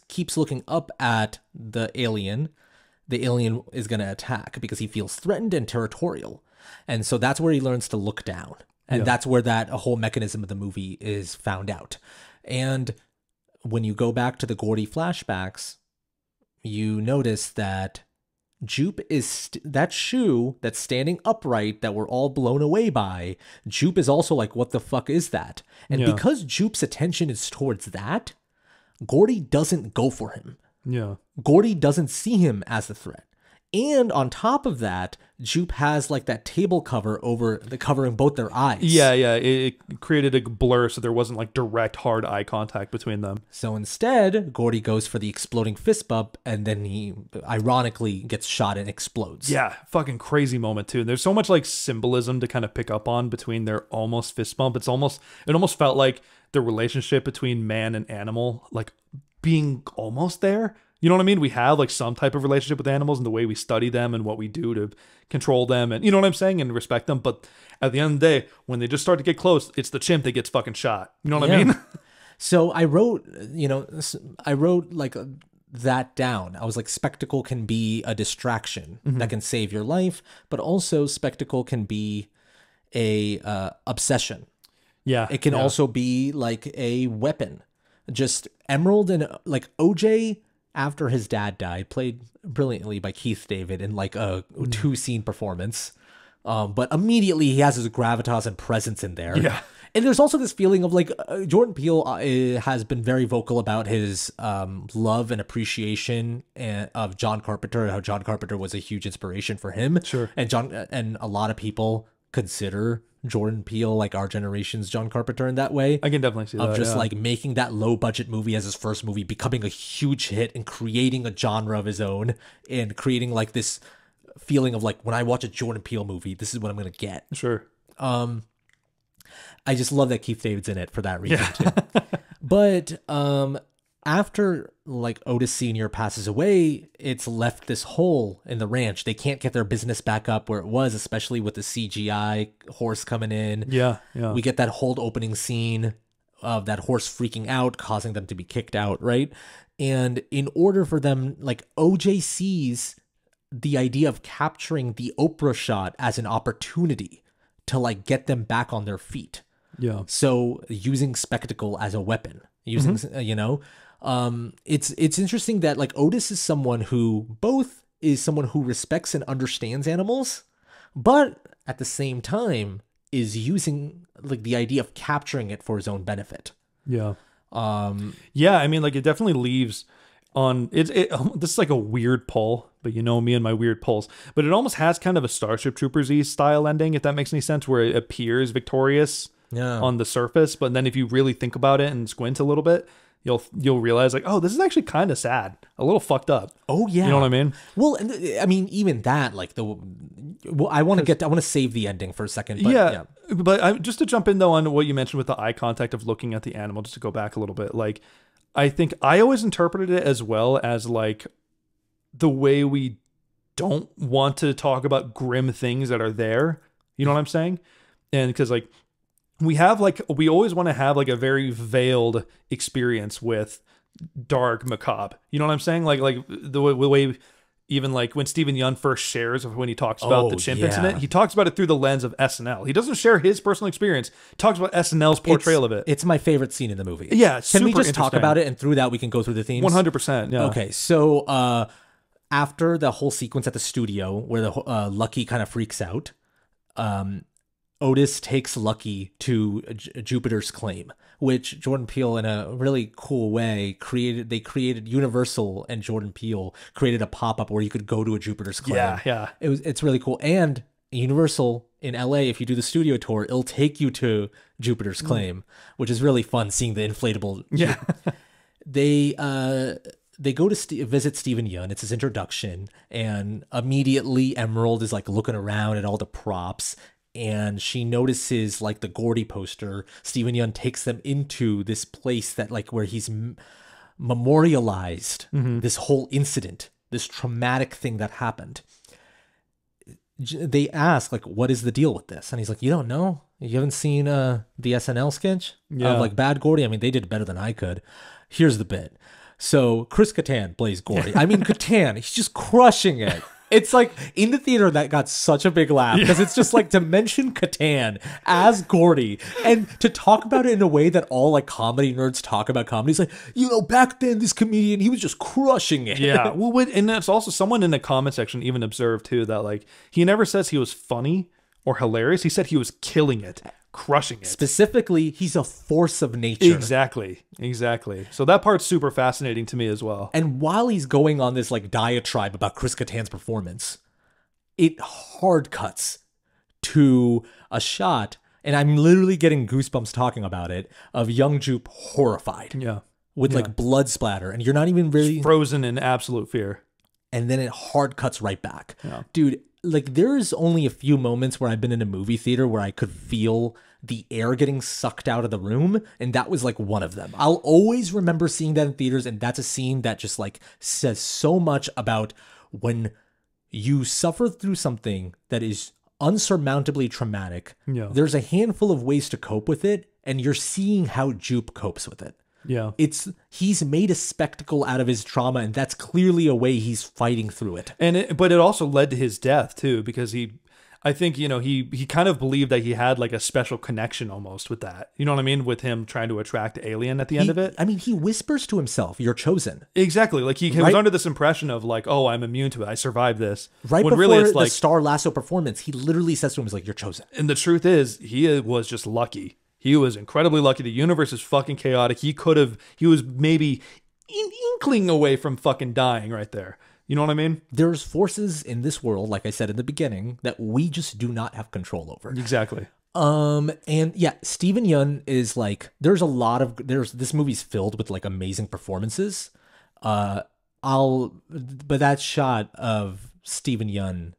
S1: keeps looking up at the alien is going to attack because he feels threatened and territorial. And so that's where he learns to look down. And that's where that whole mechanism of the movie is found out. And when you go back to the Gordy flashbacks, you notice that Jupe is that shoe that's standing upright that we're all blown away by. Jupe is also like, what the fuck is that? And because Jupe's attention is towards that, Gordy doesn't go for him.
S2: Yeah.
S1: Gordy doesn't see him as a threat. And on top of that, Jupe has like that table cover covering both their eyes.
S2: Yeah. It created a blur so there wasn't like direct hard eye contact between them.
S1: So instead, Gordy goes for the exploding fist bump, and then he ironically gets shot and explodes.
S2: Yeah, fucking crazy moment too. There's so much like symbolism to kind of pick up on between their almost fist bump. It almost felt like the relationship between man and animal, like being almost there. You know what I mean? We have like some type of relationship with animals and the way we study them and what we do to control them, and you know what I'm saying, and respect them. But at the end of the day, when they just start to get close, it's the chimp that gets fucking shot. You know what I mean?
S1: So I wrote like that down. I was like, spectacle can be a distraction that can save your life, but also spectacle can be a obsession.
S2: Yeah.
S1: It can also be like a weapon. Just Emerald and like OJ, after his dad died, played brilliantly by Keith David in like a 2-scene performance. But immediately he has his gravitas and presence in there.
S2: Yeah.
S1: And there's also this feeling of like Jordan Peele has been very vocal about his love and appreciation of John Carpenter, how John Carpenter was a huge inspiration for him.
S2: Sure.
S1: And a lot of people consider Jordan Peele like our generation's John Carpenter in that way.
S2: I can definitely see that.
S1: Of just like making that low budget movie as his first movie, becoming a huge hit and creating a genre of his own and creating like this feeling of like, when I watch a Jordan Peele movie, this is what I'm going to get.
S2: Sure.
S1: I just love that Keith David's in it for that reason too. But after like Otis Sr. passes away, it's left this hole in the ranch. They can't get their business back up where it was, especially with the CGI horse coming in.
S2: Yeah.
S1: We get that whole opening scene of that horse freaking out, causing them to be kicked out, right? And in order for them, like OJ sees the idea of capturing the Oprah shot as an opportunity to like get them back on their feet.
S2: Yeah.
S1: So using spectacle as a weapon, using, it's interesting that like Otis is someone who both is someone who respects and understands animals, but at the same time is using like the idea of capturing it for his own benefit.
S2: Yeah. Yeah. I mean, like it definitely leaves on this is like a weird pull, but you know me and my weird pulls, but it almost has kind of a Starship Troopers-y style ending, if that makes any sense, where it appears victorious on the surface, but then if you really think about it and squint a little bit, you'll realize like, oh, this is actually kind of sad, a little fucked up.
S1: Oh yeah,
S2: you know what I mean?
S1: Well, and I mean even that, like I want to save the ending for a second. But
S2: but just to jump in though on what you mentioned with the eye contact of looking at the animal, just to go back a little bit, like I think I always interpreted it as well as like the way we don't want to talk about grim things that are there. You know what I'm saying? And because like we always want to have like a very veiled experience with dark macabre. You know what I'm saying? Like the way even like when Stephen Yeun first shares of when he talks about the chimp incident, he talks about it through the lens of SNL. He doesn't share his personal experience. He talks about SNL's portrayal of it.
S1: It's my favorite scene in the movie.
S2: Yeah,
S1: can we just talk about it, and through that we can go through the themes?
S2: 100%. Yeah.
S1: Okay, so after the whole sequence at the studio where the Lucky kind of freaks out, Otis takes Lucky to Jupiter's Claim, which Jordan Peele, in a really cool way, created Universal and Jordan Peele created a pop-up where you could go to a Jupiter's Claim.
S2: Yeah.
S1: It's really cool. And Universal in LA, if you do the studio tour, it'll take you to Jupiter's Claim, which is really fun seeing the inflatable.
S2: Yeah.
S1: They go to visit Stephen Yeun. It's his introduction, and immediately Emerald is like looking around at all the props. and she notices like the Gordy poster. Steven Yeun takes them into this place that like where he's memorialized this whole incident, this traumatic thing that happened. They ask like, what is the deal with this? And he's like, you don't know? You haven't seen the SNL sketch of like Bad Gordy? I mean, they did better than I could. Here's the bit. So Chris Kattan plays Gordy. I mean, Kattan, he's just crushing it. It's like in the theater that got such a big laugh because it's just like to mention Kattan as Gordy and to talk about it in a way that all like comedy nerds talk about comedy. It's like, you know, back then this comedian, he was just crushing it.
S2: Yeah. Well, and that's also someone in the comment section even observed too that like he never says he was funny or hilarious. He said he was killing it. Crushing it.
S1: Specifically, he's a force of nature.
S2: Exactly. So that part's super fascinating to me as well.
S1: And while he's going on this like diatribe about Chris Kattan's performance, it hard cuts to a shot, and I'm literally getting goosebumps talking about it, of young Jupe horrified.
S2: Yeah.
S1: With like blood splatter, and you're not even really
S2: frozen in absolute fear.
S1: And then it hard cuts right back.
S2: Yeah.
S1: Dude, like there's only a few moments where I've been in a movie theater where I could feel the air getting sucked out of the room, and that was like one of them. I'll always remember seeing that in theaters, and that's a scene that just like says so much about when you suffer through something that is unsurmountably traumatic.
S2: Yeah.
S1: There's a handful of ways to cope with it, and you're seeing how Jupe copes with it.
S2: Yeah.
S1: He's made a spectacle out of his trauma, and that's clearly a way he's fighting through it.
S2: But it also led to his death too, because I think, you know, he kind of believed that he had like a special connection almost with that. You know what I mean? With him trying to attract Alien at the end of it.
S1: I mean, he whispers to himself, "You're chosen."
S2: Exactly. Like he was under this impression of like, oh, I'm immune to it. I survived this.
S1: Right when before really it's like, the Star Lasso performance, he literally says to him, he's like, "You're chosen."
S2: And the truth is, he was just lucky. He was incredibly lucky. The universe is fucking chaotic. He was maybe inkling away from fucking dying right there. You know what I mean?
S1: There's forces in this world, like I said in the beginning, that we just do not have control over.
S2: Exactly.
S1: And yeah, Steven Yeun is like, this movie's filled with like amazing performances. But that shot of Steven Yeun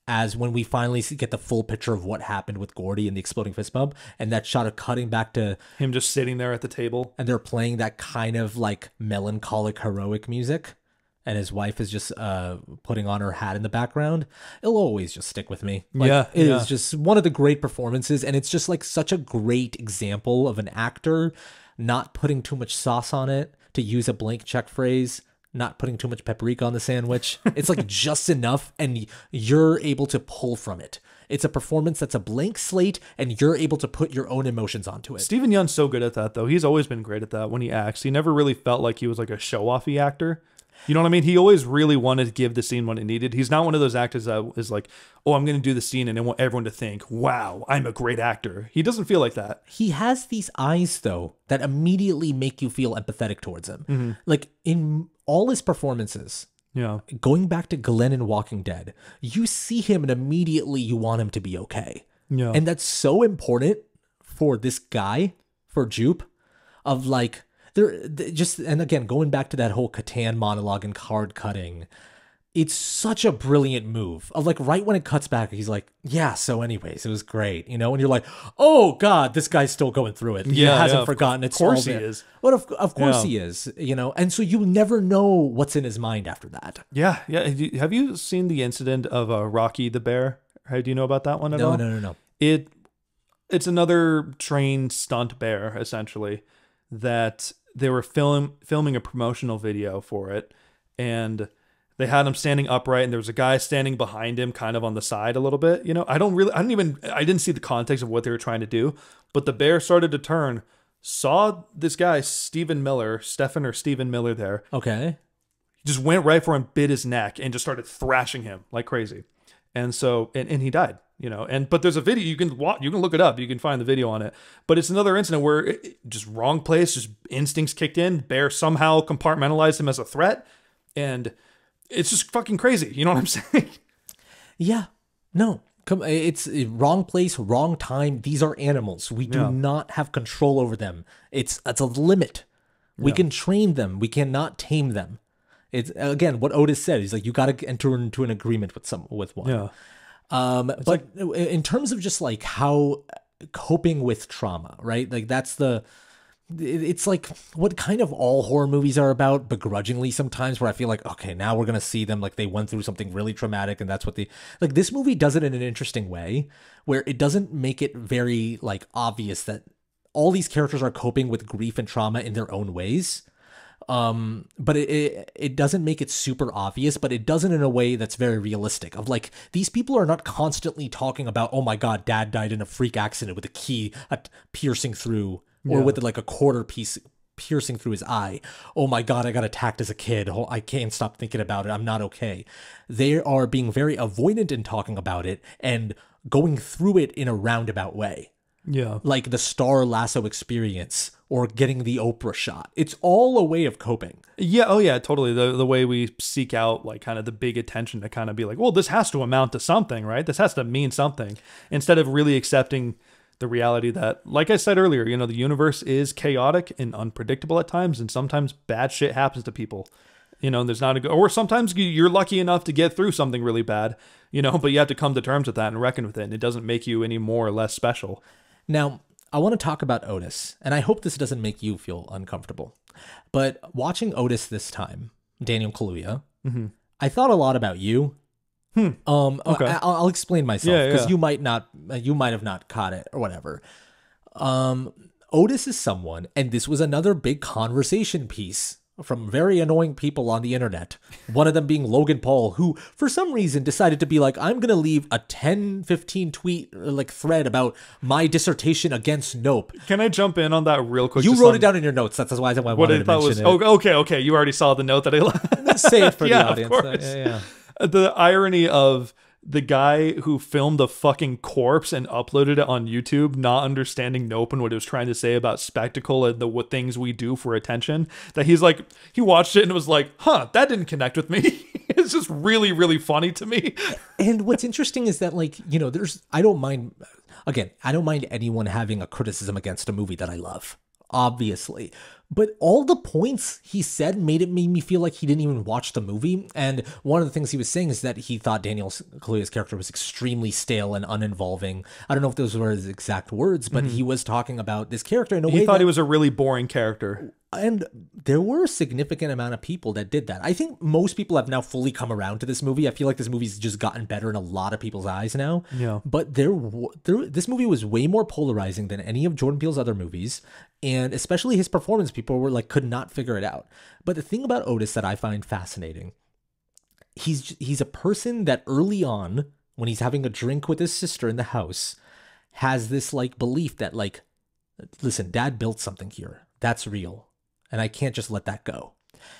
S1: as when we finally get the full picture of what happened with Gordy and the exploding fist bump, and that shot of cutting back to
S2: him just sitting there at the table,
S1: and they're playing that kind of like melancholic, heroic music, and his wife is just putting on her hat in the background. It'll always just stick with me. Like, it is just one of the great performances, and it's just like such a great example of an actor not putting too much sauce on it, to use a blank check phrase. Not putting too much paprika on the sandwich. It's like just enough, and you're able to pull from it. It's a performance that's a blank slate, and you're able to put your own emotions onto it.
S2: Steven Yeun's so good at that, though. He's always been great at that when he acts. He never really felt like he was like a show-offy actor. You know what I mean? He always really wanted to give the scene what it needed. He's not one of those actors that is like, oh, I'm going to do the scene and I want everyone to think, wow, I'm a great actor. He doesn't feel like that.
S1: He has these eyes, though, that immediately make you feel empathetic towards him.
S2: Mm-hmm.
S1: Like in all his performances, going back to Glenn in Walking Dead, you see him and immediately you want him to be okay.
S2: Yeah.
S1: And that's so important for this guy, for Jupe, of like, and again, going back to that whole Kattan monologue and card cutting, it's such a brilliant move of like right when it cuts back, he's like, yeah, so anyways, it was great, you know, and you're like, oh God, this guy's still going through it. He hasn't forgotten. It's
S2: of course
S1: all
S2: he
S1: there.
S2: is.
S1: But of course he is, you know, and so you never know what's in his mind after that.
S2: Yeah. Have you seen the incident of Rocky the Bear? Do you know about that one at all?
S1: No.
S2: It's another trained stunt bear, essentially, that they were filming a promotional video for it, and they had him standing upright, and there was a guy standing behind him kind of on the side a little bit. You know, I didn't see the context of what they were trying to do, but the bear started to turn, saw this guy, Stephen Miller there.
S1: Okay.
S2: He just went right for him, bit his neck, and just started thrashing him like crazy. And so, and he died, you know, but there's a video, you can look it up. You can find the video on it, but it's another incident where just wrong place, just instincts kicked in. Bear somehow compartmentalized him as a threat. And it's just fucking crazy. You know what I'm saying?
S1: Yeah, no, it's wrong place, wrong time. These are animals. We do not have control over them. It's a limit. We can train them. We cannot tame them. It's again what Otis said. He's like, you got to enter into an agreement with one. But in terms of just like how coping with trauma, right? Like it's like what kind of all horror movies are about begrudgingly sometimes, where I feel like, okay, now we're going to see them like they went through something really traumatic and that's what like this movie does it in an interesting way where it doesn't make it very like obvious that all these characters are coping with grief and trauma in their own ways. But it doesn't make it super obvious, but it does it in a way that's very realistic of like, these people are not constantly talking about, oh my God, dad died in a freak accident with a key piercing through, or with like a quarter piece piercing through his eye. Oh my God, I got attacked as a kid. Oh, I can't stop thinking about it. I'm not okay. They are being very avoidant in talking about it and going through it in a roundabout way.
S2: Yeah.
S1: Like the Star Lasso experience or getting the Oprah shot. It's all a way of coping.
S2: Yeah. Oh yeah, totally. The way we seek out like kind of the big attention to kind of be like, well, this has to amount to something, right? This has to mean something, instead of really accepting the reality that, like I said earlier, you know, the universe is chaotic and unpredictable at times, and sometimes bad shit happens to people. You know, there's not a good, or sometimes you're lucky enough to get through something really bad, you know, but you have to come to terms with that and reckon with it, and it doesn't make you any more or less special.
S1: Now, I want to talk about Otis, and I hope this doesn't make you feel uncomfortable. But watching Otis this time, Daniel Kaluuya, I thought a lot about you.
S2: Okay.
S1: I'll explain myself because
S2: yeah.
S1: you might have not caught it or whatever. Otis is someone, and this was another big conversation piece from very annoying people on the internet. One of them being Logan Paul, who for some reason decided to be like, I'm going to leave a 10-15 tweet like thread about my dissertation against Nope.
S2: Can I jump in on that real quick?
S1: You wrote it down in your notes. That's why I wanted to mention it.
S2: Oh, okay. You already saw the note that I left.
S1: Say it for
S2: yeah,
S1: the audience.
S2: Of course.
S1: Yeah.
S2: The irony of the guy who filmed a fucking corpse and uploaded it on YouTube, not understanding Nope and what it was trying to say about spectacle and the things we do for attention, that he's like, he watched it and was like, huh, that didn't connect with me. It's just really, really funny to me.
S1: And what's interesting is that, like, you know, I don't mind anyone having a criticism against a movie that I love, obviously. But all the points he said made me feel like he didn't even watch the movie. And one of the things he was saying is that he thought Daniel Kaluuya's character was extremely stale and uninvolving. I don't know if those were his exact words, but he was talking about this character in a way
S2: he thought he was a really boring character.
S1: And there were a significant amount of people that did that. I think most people have now fully come around to this movie. I feel like this movie's just gotten better in a lot of people's eyes now.
S2: Yeah.
S1: But this movie was way more polarizing than any of Jordan Peele's other movies. And especially his performance, people were like, could not figure it out. But the thing about Otis that I find fascinating, he's a person that early on, when he's having a drink with his sister in the house, has this like belief that like, listen, dad built something here. That's real. And I can't just let that go.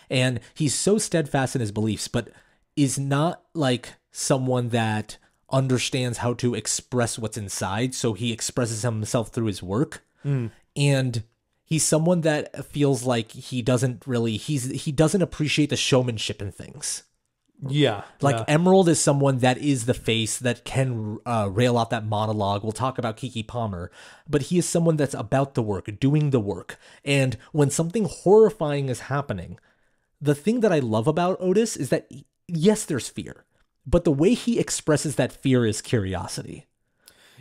S1: And he's so steadfast in his beliefs, but is not like someone that understands how to express what's inside. So he expresses himself through his work. And he's someone that feels like he doesn't appreciate the showmanship in things.
S2: Yeah.
S1: Like Emerald is someone that is the face that can rail off that monologue. We'll talk about Keke Palmer, but he is someone that's about the work, doing the work. And when something horrifying is happening, the thing that I love about Otis is that, yes, there's fear, but the way he expresses that fear is curiosity.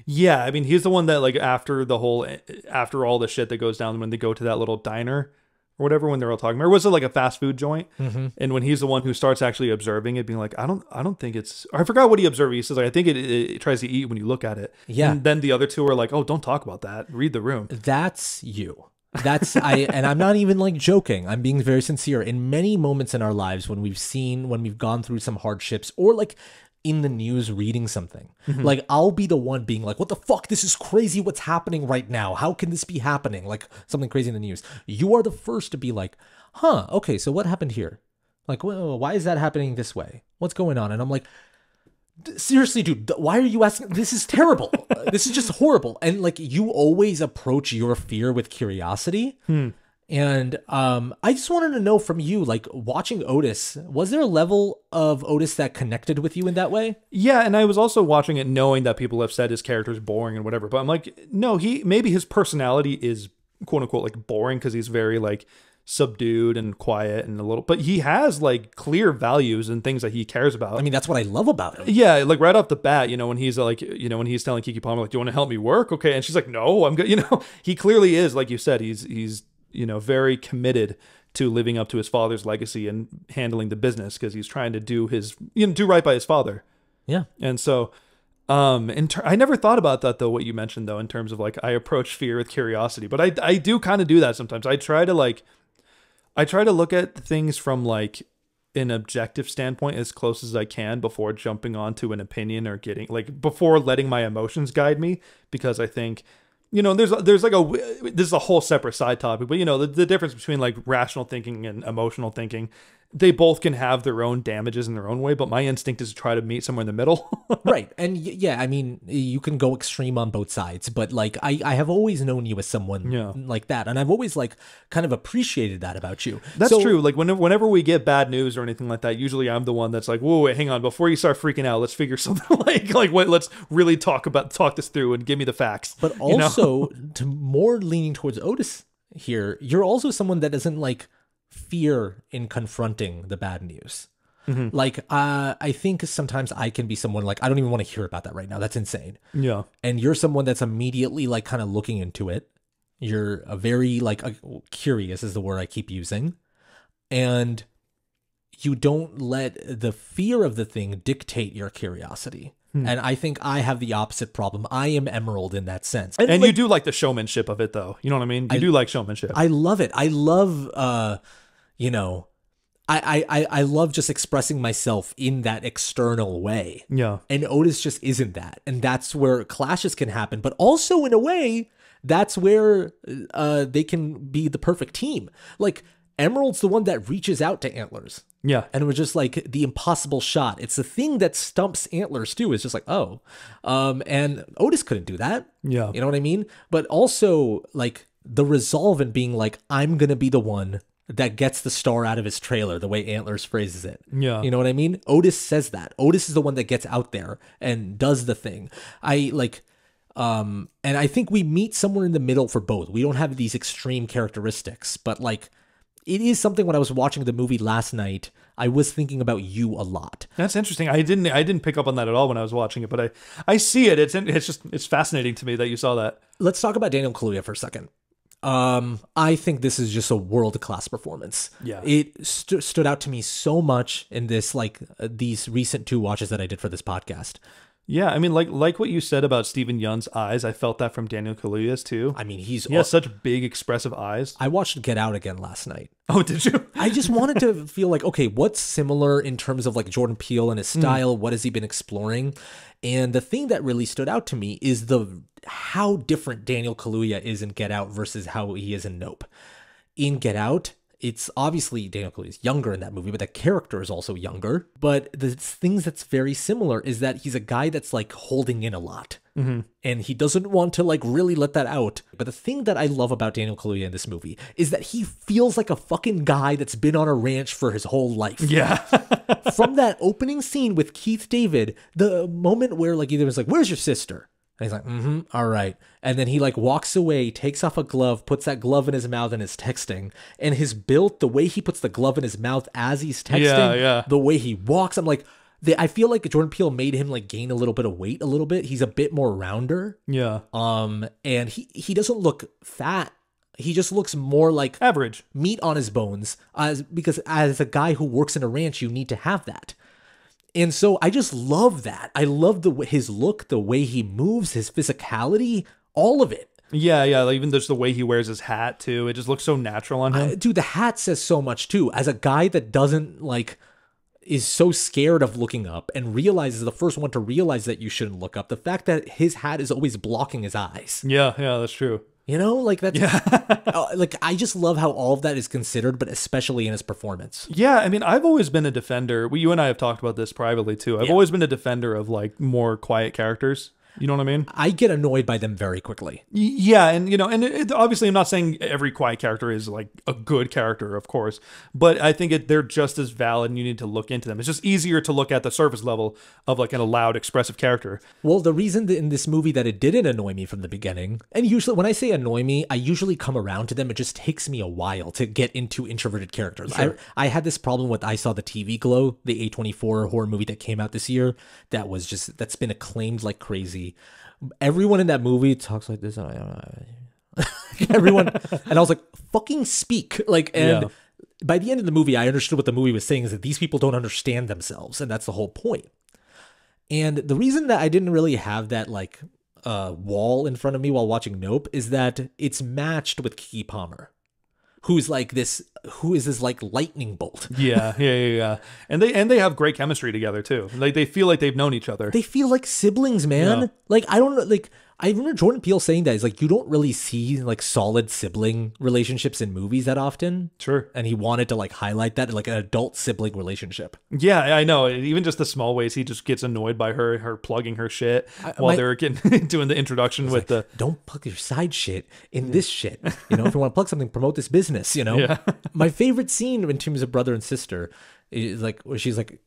S2: Yeah. I mean, he's the one that like after all the shit that goes down when they go to that little diner or whatever, when they're all talking, or was it like a fast food joint? And when he's the one who starts actually observing it, being like, I don't think it's, I forgot what he observed. He says, like, I think it tries to eat when you look at it.
S1: Yeah.
S2: And then the other two are like, oh, don't talk about that. Read the room.
S1: That's you. And I'm not even like joking. I'm being very sincere. In many moments in our lives when we've gone through some hardships, or like in the news reading something, like I'll be the one being like, what the fuck, this is crazy what's happening right now, how can this be happening, like something crazy in the news. You are the first to be like, huh, okay, so what happened here, like, well, why is that happening this way, what's going on? And I'm like, seriously, dude, why are you asking? This is terrible. This is just horrible. And like, you always approach your fear with curiosity. And I just wanted to know from you, like, watching Otis, was there a level of Otis that connected with you in that way?
S2: Yeah, and I was also watching it knowing that people have said his character is boring and whatever, but I'm like, no, maybe his personality is quote unquote like boring because he's very like subdued and quiet and a little, but he has like clear values and things that he cares about.
S1: I mean, that's what I love about him.
S2: Yeah, like right off the bat, when he's like, when he's telling Keke Palmer, like, do you want to help me work? Okay. And she's like, no, I'm good. He clearly is, like you said, he's very committed to living up to his father's legacy and handling the business because he's trying to do do right by his father.
S1: Yeah.
S2: And so, I never thought about that though, what you mentioned though, in terms of like, I approach fear with curiosity, but I do kind of do that sometimes. I try to look at things from like an objective standpoint as close as I can before jumping onto an opinion or before letting my emotions guide me, because I think, there's like this is a whole separate side topic, but the difference between like rational thinking and emotional thinking, they both can have their own damages in their own way, but my instinct is to try to meet somewhere in the middle.
S1: Right. And yeah, I mean, you can go extreme on both sides, but like I have always known you as someone like that. And I've always like kind of appreciated that about you.
S2: That's true. Like whenever we get bad news or anything like that, usually I'm the one that's like, whoa, wait, hang on, before you start freaking out, let's figure something let's really talk this through and give me the facts.
S1: But also to more leaning towards Otis here, you're also someone that doesn't like fear in confronting the bad news. Mm-hmm. Like, I think sometimes I can be someone like, I don't even want to hear about that right now. That's insane.
S2: Yeah.
S1: And you're someone that's immediately like kind of looking into it. You're a very like curious is the word I keep using. And you don't let the fear of the thing dictate your curiosity. And I think I have the opposite problem. I am Emerald in that sense.
S2: And like, you do like the showmanship of it though. You know what I mean? You do like showmanship.
S1: I love it. I love, I love just expressing myself in that external way.
S2: Yeah.
S1: And Otis just isn't that. And that's where clashes can happen. But also in a way, that's where they can be the perfect team. Like Emerald's the one that reaches out to Antlers.
S2: Yeah.
S1: And it was just like the impossible shot. It's the thing that stumps Antlers too. It's just like, oh. And Otis couldn't do that.
S2: Yeah.
S1: You know what I mean? But also like the resolve in being like, I'm going to be the one that gets the star out of his trailer, the way Antlers phrases it.
S2: Yeah.
S1: You know what I mean? Otis says that. Otis is the one that gets out there and does the thing. And I think we meet somewhere in the middle for both. We don't have these extreme characteristics, but like, it is something when I was watching the movie last night, I was thinking about you a lot.
S2: That's interesting. I didn't pick up on that at all when I was watching it, but I see it. It's fascinating to me that you saw that.
S1: Let's talk about Daniel Kaluuya for a second. I think this is just a world-class performance.
S2: Yeah.
S1: It stood out to me so much in this, these recent 2 watches that I did for this podcast.
S2: Yeah, I mean, like what you said about Stephen Yeun's eyes, I felt that from Daniel Kaluuya's too.
S1: I mean, he
S2: has such big, expressive eyes.
S1: I watched Get Out again last night.
S2: Oh, did you?
S1: I just wanted to feel like, okay, what's similar in terms of like Jordan Peele and his style? What has he been exploring? And the thing that really stood out to me is how different Daniel Kaluuya is in Get Out versus how he is in Nope. In Get Out, it's obviously Daniel Kaluuya is younger in that movie, but the character is also younger. But the things that's very similar is that he's a guy that's like holding in a lot. Mm-hmm. And he doesn't want to like really let that out. But the thing that I love about Daniel Kaluuya in this movie is that he feels like a fucking guy that's been on a ranch for his whole life.
S2: Yeah.
S1: From that opening scene with Keith David, the moment where like either was like, where's your sister? And he's like, all right. And then he like walks away, takes off a glove, puts that glove in his mouth and is texting. And his build, the way he puts the glove in his mouth as he's texting, the way he walks, I'm like, I feel like Jordan Peele made him like gain a little bit of weight a little bit. He's a bit more rounder.
S2: Yeah.
S1: And he doesn't look fat. He just looks more like
S2: average
S1: meat on his bones. Because as a guy who works in a ranch, you need to have that. And so I just love that. I love his look, the way he moves, his physicality, all of it.
S2: Yeah, like even just the way he wears his hat too. It just looks so natural on him.
S1: Dude, the hat says so much too. As a guy that doesn't like, is so scared of looking up and realizes the first one to realize that you shouldn't look up. The fact that his hat is always blocking his eyes.
S2: Yeah, that's true.
S1: You know, like that's like I just love how all of that is considered, but especially in his performance.
S2: Yeah, I mean, I've always been a defender. You and I have talked about this privately too. I've always been a defender of like more quiet characters. You know what I mean?
S1: I get annoyed by them very quickly.
S2: Yeah, and obviously I'm not saying every quiet character is like a good character, of course, but I think they're just as valid and you need to look into them. It's just easier to look at the surface level of like a loud, expressive character.
S1: Well, the reason that in this movie that it didn't annoy me from the beginning, and usually when I say annoy me, I usually come around to them. It just takes me a while to get into introverted characters.
S2: Sure.
S1: I had this problem with I Saw the TV Glow, the A24 horror movie that came out this year. That's been acclaimed like crazy. Everyone in that movie talks like this. Everyone, and I was like, "Fucking speak!" Like, and by the end of the movie, I understood what the movie was saying is that these people don't understand themselves, and that's the whole point. And the reason that I didn't really have that like wall in front of me while watching Nope is that it's matched with Keke Palmer, who is this like lightning bolt.
S2: Yeah. And they have great chemistry together too. Like they feel like they've known each other.
S1: They feel like siblings, man.
S2: Yeah.
S1: Like I don't know, like I remember Jordan Peele saying that. He's like, you don't really see like solid sibling relationships in movies that often.
S2: Sure.
S1: And he wanted to like highlight that, like an adult sibling relationship.
S2: Yeah, I know. Even just the small ways he just gets annoyed by her plugging her shit while they're getting doing the introduction with like,
S1: don't plug your side shit in this shit. You know, if you want to plug something, promote this business, you know?
S2: Yeah.
S1: My favorite scene in terms of brother and sister is like, where he's like,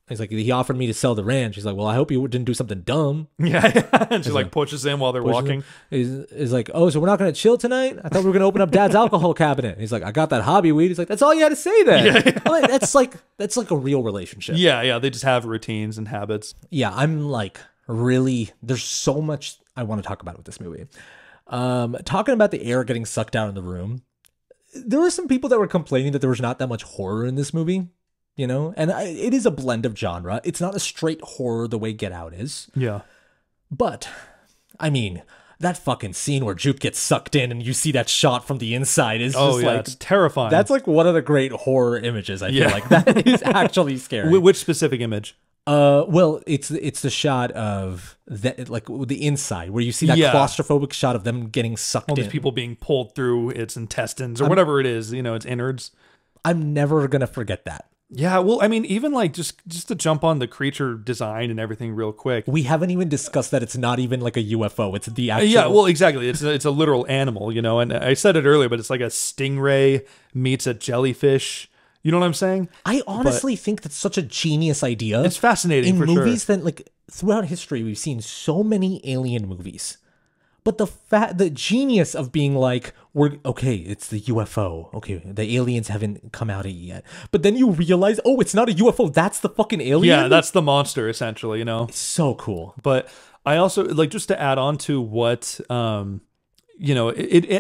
S1: he offered me to sell the ranch. He's like, well, I hope you didn't do something dumb.
S2: Yeah. And she like pushes him while they're walking.
S1: He's like, oh, so we're not going to chill tonight? I thought we were going to open up Dad's alcohol cabinet. He's like, I got that hobby weed. He's like, that's all you had to say then. Yeah. I'm like, that's like a real relationship.
S2: Yeah. They just have routines and habits.
S1: Yeah. I'm like, really, there's so much I want to talk about with this movie. Talking about the air getting sucked out in the room. There were some people that were complaining that there was not that much horror in this movie. You know, and it is a blend of genre. It's not a straight horror the way Get Out is.
S2: Yeah.
S1: But, I mean, that fucking scene where Jupe gets sucked in and you see that shot from the inside is just like...
S2: it's terrifying.
S1: That's like one of the great horror images, I feel like. That is actually scary.
S2: Which specific image?
S1: Well, it's the shot of like the inside where you see that claustrophobic shot of them getting sucked in.
S2: All these people being pulled through its intestines or whatever it is, its innards.
S1: I'm never going to forget that.
S2: Yeah, well, I mean, even like just to jump on the creature design and everything real quick.
S1: We haven't even discussed that it's not even like a UFO. It's the actual...
S2: Yeah, well, exactly. It's a literal animal, and I said it earlier, but it's like a stingray meets a jellyfish. You know what I'm saying?
S1: I honestly think that's such a genius idea.
S2: It's fascinating for sure.
S1: In movies that, like, throughout history, we've seen so many alien movies. But the genius of being like, it's the UFO. Okay, the aliens haven't come out yet. But then you realize, oh, it's not a UFO. That's the fucking alien.
S2: Yeah, that's the monster, essentially,
S1: It's so cool.
S2: But I also, like, just to add on to what, it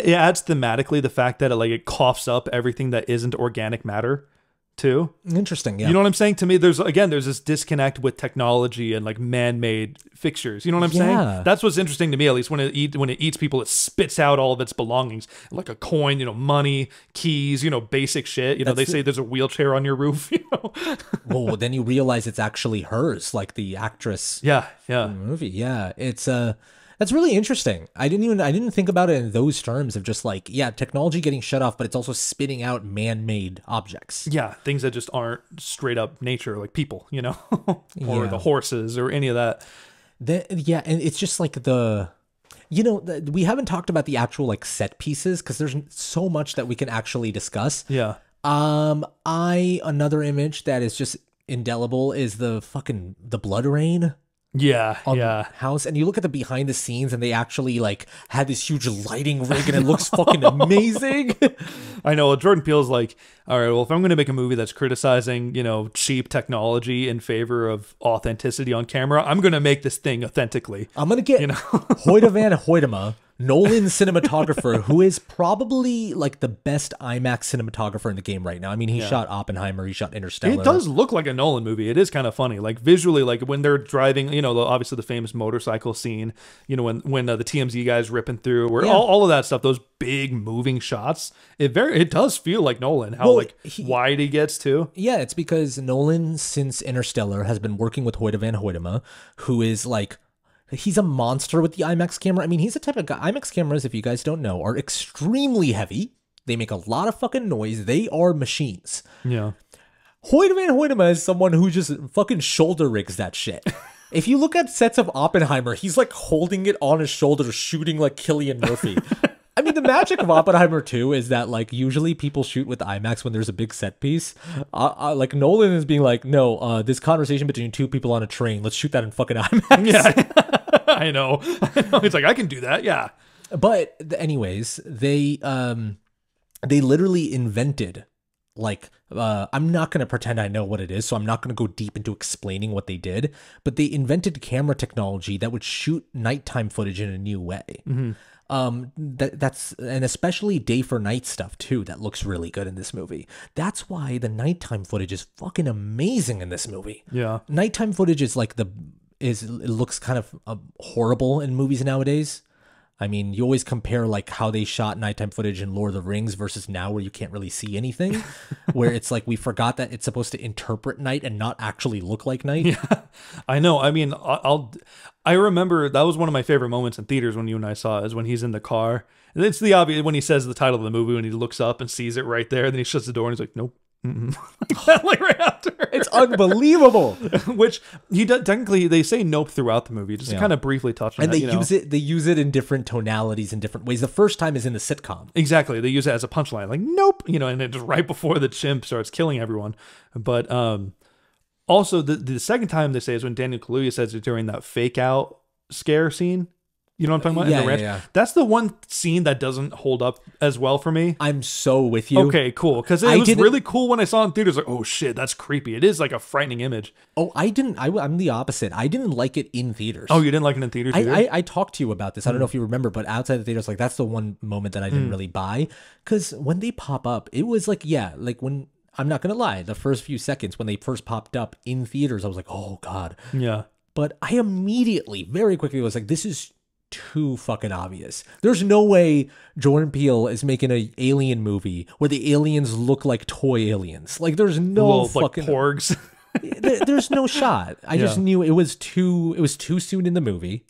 S2: adds thematically the fact that it coughs up everything that isn't organic matter. Too
S1: interesting, yeah.
S2: You know what I'm saying? To me, there's this disconnect with technology and like man-made fixtures. You know what I'm saying? That's what's interesting to me, at least when it eats people, it spits out all of its belongings, like a coin, money, keys, basic shit. They say there's a wheelchair on your roof.
S1: Well, then you realize it's actually hers, like the actress.
S2: Yeah.
S1: In the movie. Yeah, it's that's really interesting. I didn't think about it in those terms of just like, technology getting shut off, but it's also spitting out man-made objects.
S2: Yeah, things that just aren't straight up nature, like people, or the horses or any of that.
S1: And it's just like we haven't talked about the actual like set pieces because there's so much that we can actually discuss.
S2: Yeah.
S1: Another image that is just indelible is the blood rain.
S2: Yeah,
S1: on the house, and you look at the behind the scenes, and they actually like had this huge lighting rig, and it looks fucking amazing.
S2: I know. Jordan Peele's like, all right, well, if I'm going to make a movie that's criticizing, cheap technology in favor of authenticity on camera, I'm going to make this thing authentically.
S1: I'm going to get Hoyte van Hoytema, Nolan cinematographer, who is probably like the best IMAX cinematographer in the game right now. I mean, he shot Oppenheimer, he shot Interstellar.
S2: It does look like a Nolan movie. It is kind of funny, like visually, like when they're driving. Obviously the famous motorcycle scene. When the TMZ guys ripping through, where all of that stuff, those big moving shots. It does feel like Nolan. How wide he gets too. Yeah,
S1: it's because Nolan since Interstellar has been working with Hoyte van Hoytema, who is like. He's a monster with the IMAX camera. I mean, he's the type of guy. IMAX cameras, if you guys don't know, are extremely heavy. They make a lot of fucking noise. They are machines.
S2: Yeah.
S1: Hoyte van Hoytema is someone who just fucking shoulder rigs that shit. If you look at sets of Oppenheimer, he's like holding it on his shoulder, shooting like Cillian Murphy. I mean, the magic of Oppenheimer too is that like usually people shoot with IMAX when there's a big set piece. Like Nolan is being like, no, this conversation between two people on a train, let's shoot that in fucking IMAX.
S2: Yeah, I know. It's like I can do that. Yeah.
S1: But anyways, they literally invented like I'm not going to pretend I know what it is, so I'm not going to go deep into explaining what they did, but they invented camera technology that would shoot nighttime footage in a new way. That's and especially day for night stuff too that looks really good in this movie. That's why the nighttime footage is fucking amazing in this movie.
S2: Yeah.
S1: Nighttime footage is like it looks kind of horrible in movies nowadays. I mean, you always compare like how they shot nighttime footage in Lord of the Rings versus now where you can't really see anything, where it's like we forgot that it's supposed to interpret night and not actually look like night.
S2: Yeah, I know. I mean, I remember that was one of my favorite moments in theaters when you and I saw it, is when he's in the car. And it's the obvious when he says the title of the movie, when he looks up and sees it right there, and then he shuts the door and he's like, nope. Like right after.
S1: It's unbelievable.
S2: Which he does, technically they say nope throughout the movie, just to kind of briefly touch on
S1: and
S2: that.
S1: They use it in different tonalities in different ways. The first time is in the sitcom.
S2: Exactly. They use it as a punchline, like nope, and then just right before the chimp starts killing everyone. But also the second time they say is when Daniel Kaluuya says it during that fake out scare scene. You know what I'm talking about? In the ranch.
S1: Yeah.
S2: That's the one scene that doesn't hold up as well for me.
S1: I'm so with you.
S2: Okay, cool. Because it was really cool when I saw it in theaters. Like, oh shit, that's creepy. It is like a frightening image.
S1: Oh, I didn't. I'm the opposite. I didn't like it in theaters.
S2: Oh, you didn't like it in theaters either?
S1: I talked to you about this. I don't know if you remember, but outside the theaters, like that's the one moment that I didn't really buy. Because when they pop up, it was like, like when, I'm not going to lie, the first few seconds when they first popped up in theaters, I was like, oh God.
S2: Yeah.
S1: But I immediately, very quickly was like, this is too fucking obvious. There's no way Jordan Peele is making an alien movie where the aliens look like toy aliens. Like there's no
S2: little,
S1: fucking
S2: like porgs.
S1: There's no shot. I just knew it was too soon in the movie.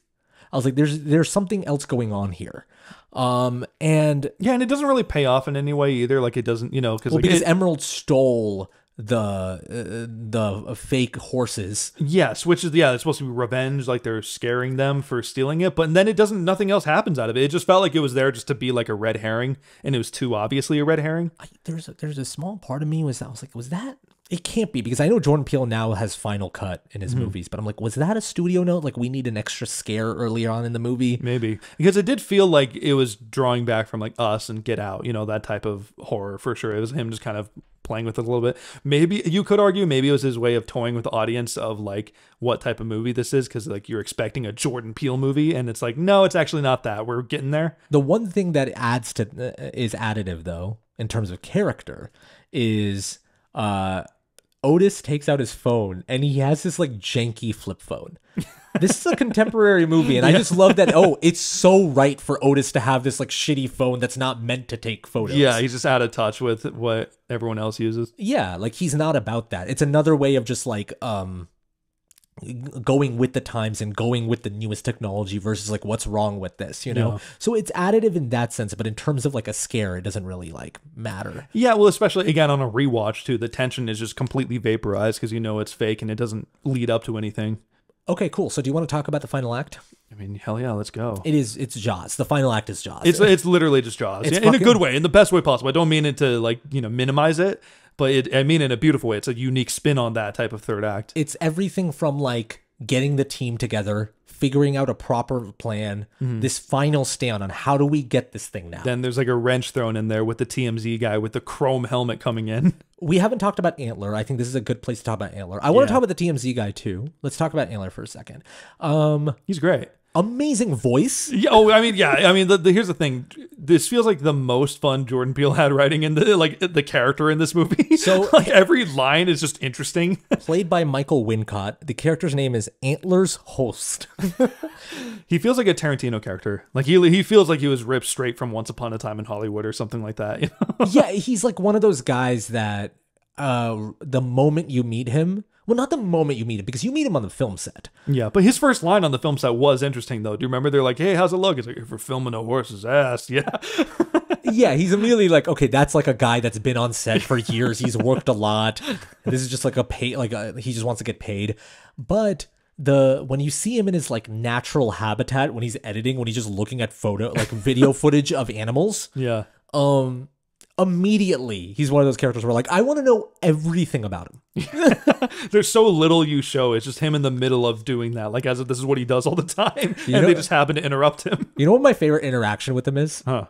S1: I was like, there's something else going on here. And
S2: it doesn't really pay off in any way either. Like it doesn't,
S1: because Emerald stole the fake horses.
S2: Yes, which is it's supposed to be revenge, like they're scaring them for stealing it, but then nothing else happens out of it. It just felt like it was there just to be like a red herring, and it was too obviously a red herring.
S1: There's a small part of me was that it can't be, because I know Jordan Peele now has Final Cut in his movies, but I'm like, was that a studio note? Like, we need an extra scare earlier on in the movie?
S2: Maybe. Because it did feel like it was drawing back from like Us and Get Out, that type of horror for sure. It was him just kind of playing with it a little bit. Maybe you could argue maybe it was his way of toying with the audience of like what type of movie this is, because like you're expecting a Jordan Peele movie and it's like, no, it's actually not that. We're getting there.
S1: The one thing that is additive though in terms of character is Otis takes out his phone and he has this like janky flip phone. This is a contemporary movie, and I just love that. Oh, it's so right for Otis to have this like shitty phone that's not meant to take photos.
S2: Yeah, he's just out of touch with what everyone else uses.
S1: Yeah, like he's not about that. It's another way of just like going with the times and going with the newest technology versus like what's wrong with this,
S2: Yeah.
S1: So it's additive in that sense, but in terms of like a scare, it doesn't really like matter.
S2: Yeah, well, especially again on a rewatch too, the tension is just completely vaporized because it's fake and it doesn't lead up to anything.
S1: Okay, cool. So do you want to talk about the final act?
S2: I mean, hell yeah, let's go.
S1: It's Jaws. The final act is Jaws.
S2: It's literally just Jaws. In a good way, in the best way possible. I don't mean it to like, minimize it, but I mean in a beautiful way. It's a unique spin on that type of third act.
S1: It's everything from like getting the team together, figuring out a proper plan, this final stand on how do we get this thing now.
S2: Then there's like a wrench thrown in there with the TMZ guy with the chrome helmet coming in.
S1: We haven't talked about Antler. I think this is a good place to talk about Antler. I want to talk about the TMZ guy too. Let's talk about Antler for a second.
S2: He's great.
S1: Amazing voice.
S2: Yeah, here's the thing. This feels like the most fun Jordan Peele had writing in the character in this movie.
S1: So
S2: like every line is just interesting.
S1: Played by Michael Wincott. The character's name is Antler's host.
S2: He feels like a Tarantino character. Like he feels like he was ripped straight from Once Upon a Time in Hollywood or something like that.
S1: Yeah, he's like one of those guys that the moment you meet him. Well, not the moment you meet him, because you meet him on the film set.
S2: Yeah, but his first line on the film set was interesting, though. Do you remember? They're like, hey, how's it look? He's like, if we're filming a horse's ass, yeah.
S1: Yeah, he's immediately like, okay, that's like a guy that's been on set for years. He's worked a lot. This is just like he just wants to get paid. But when you see him in his like natural habitat, when he's editing, when he's just looking at video footage of animals,
S2: Yeah.
S1: Immediately he's one of those characters where like I want to know everything about him.
S2: There's so little you show. It's just him in the middle of doing that, like as if this is what he does all the time, and they just happen to interrupt him.
S1: You know what my favorite interaction with him is?
S2: Huh.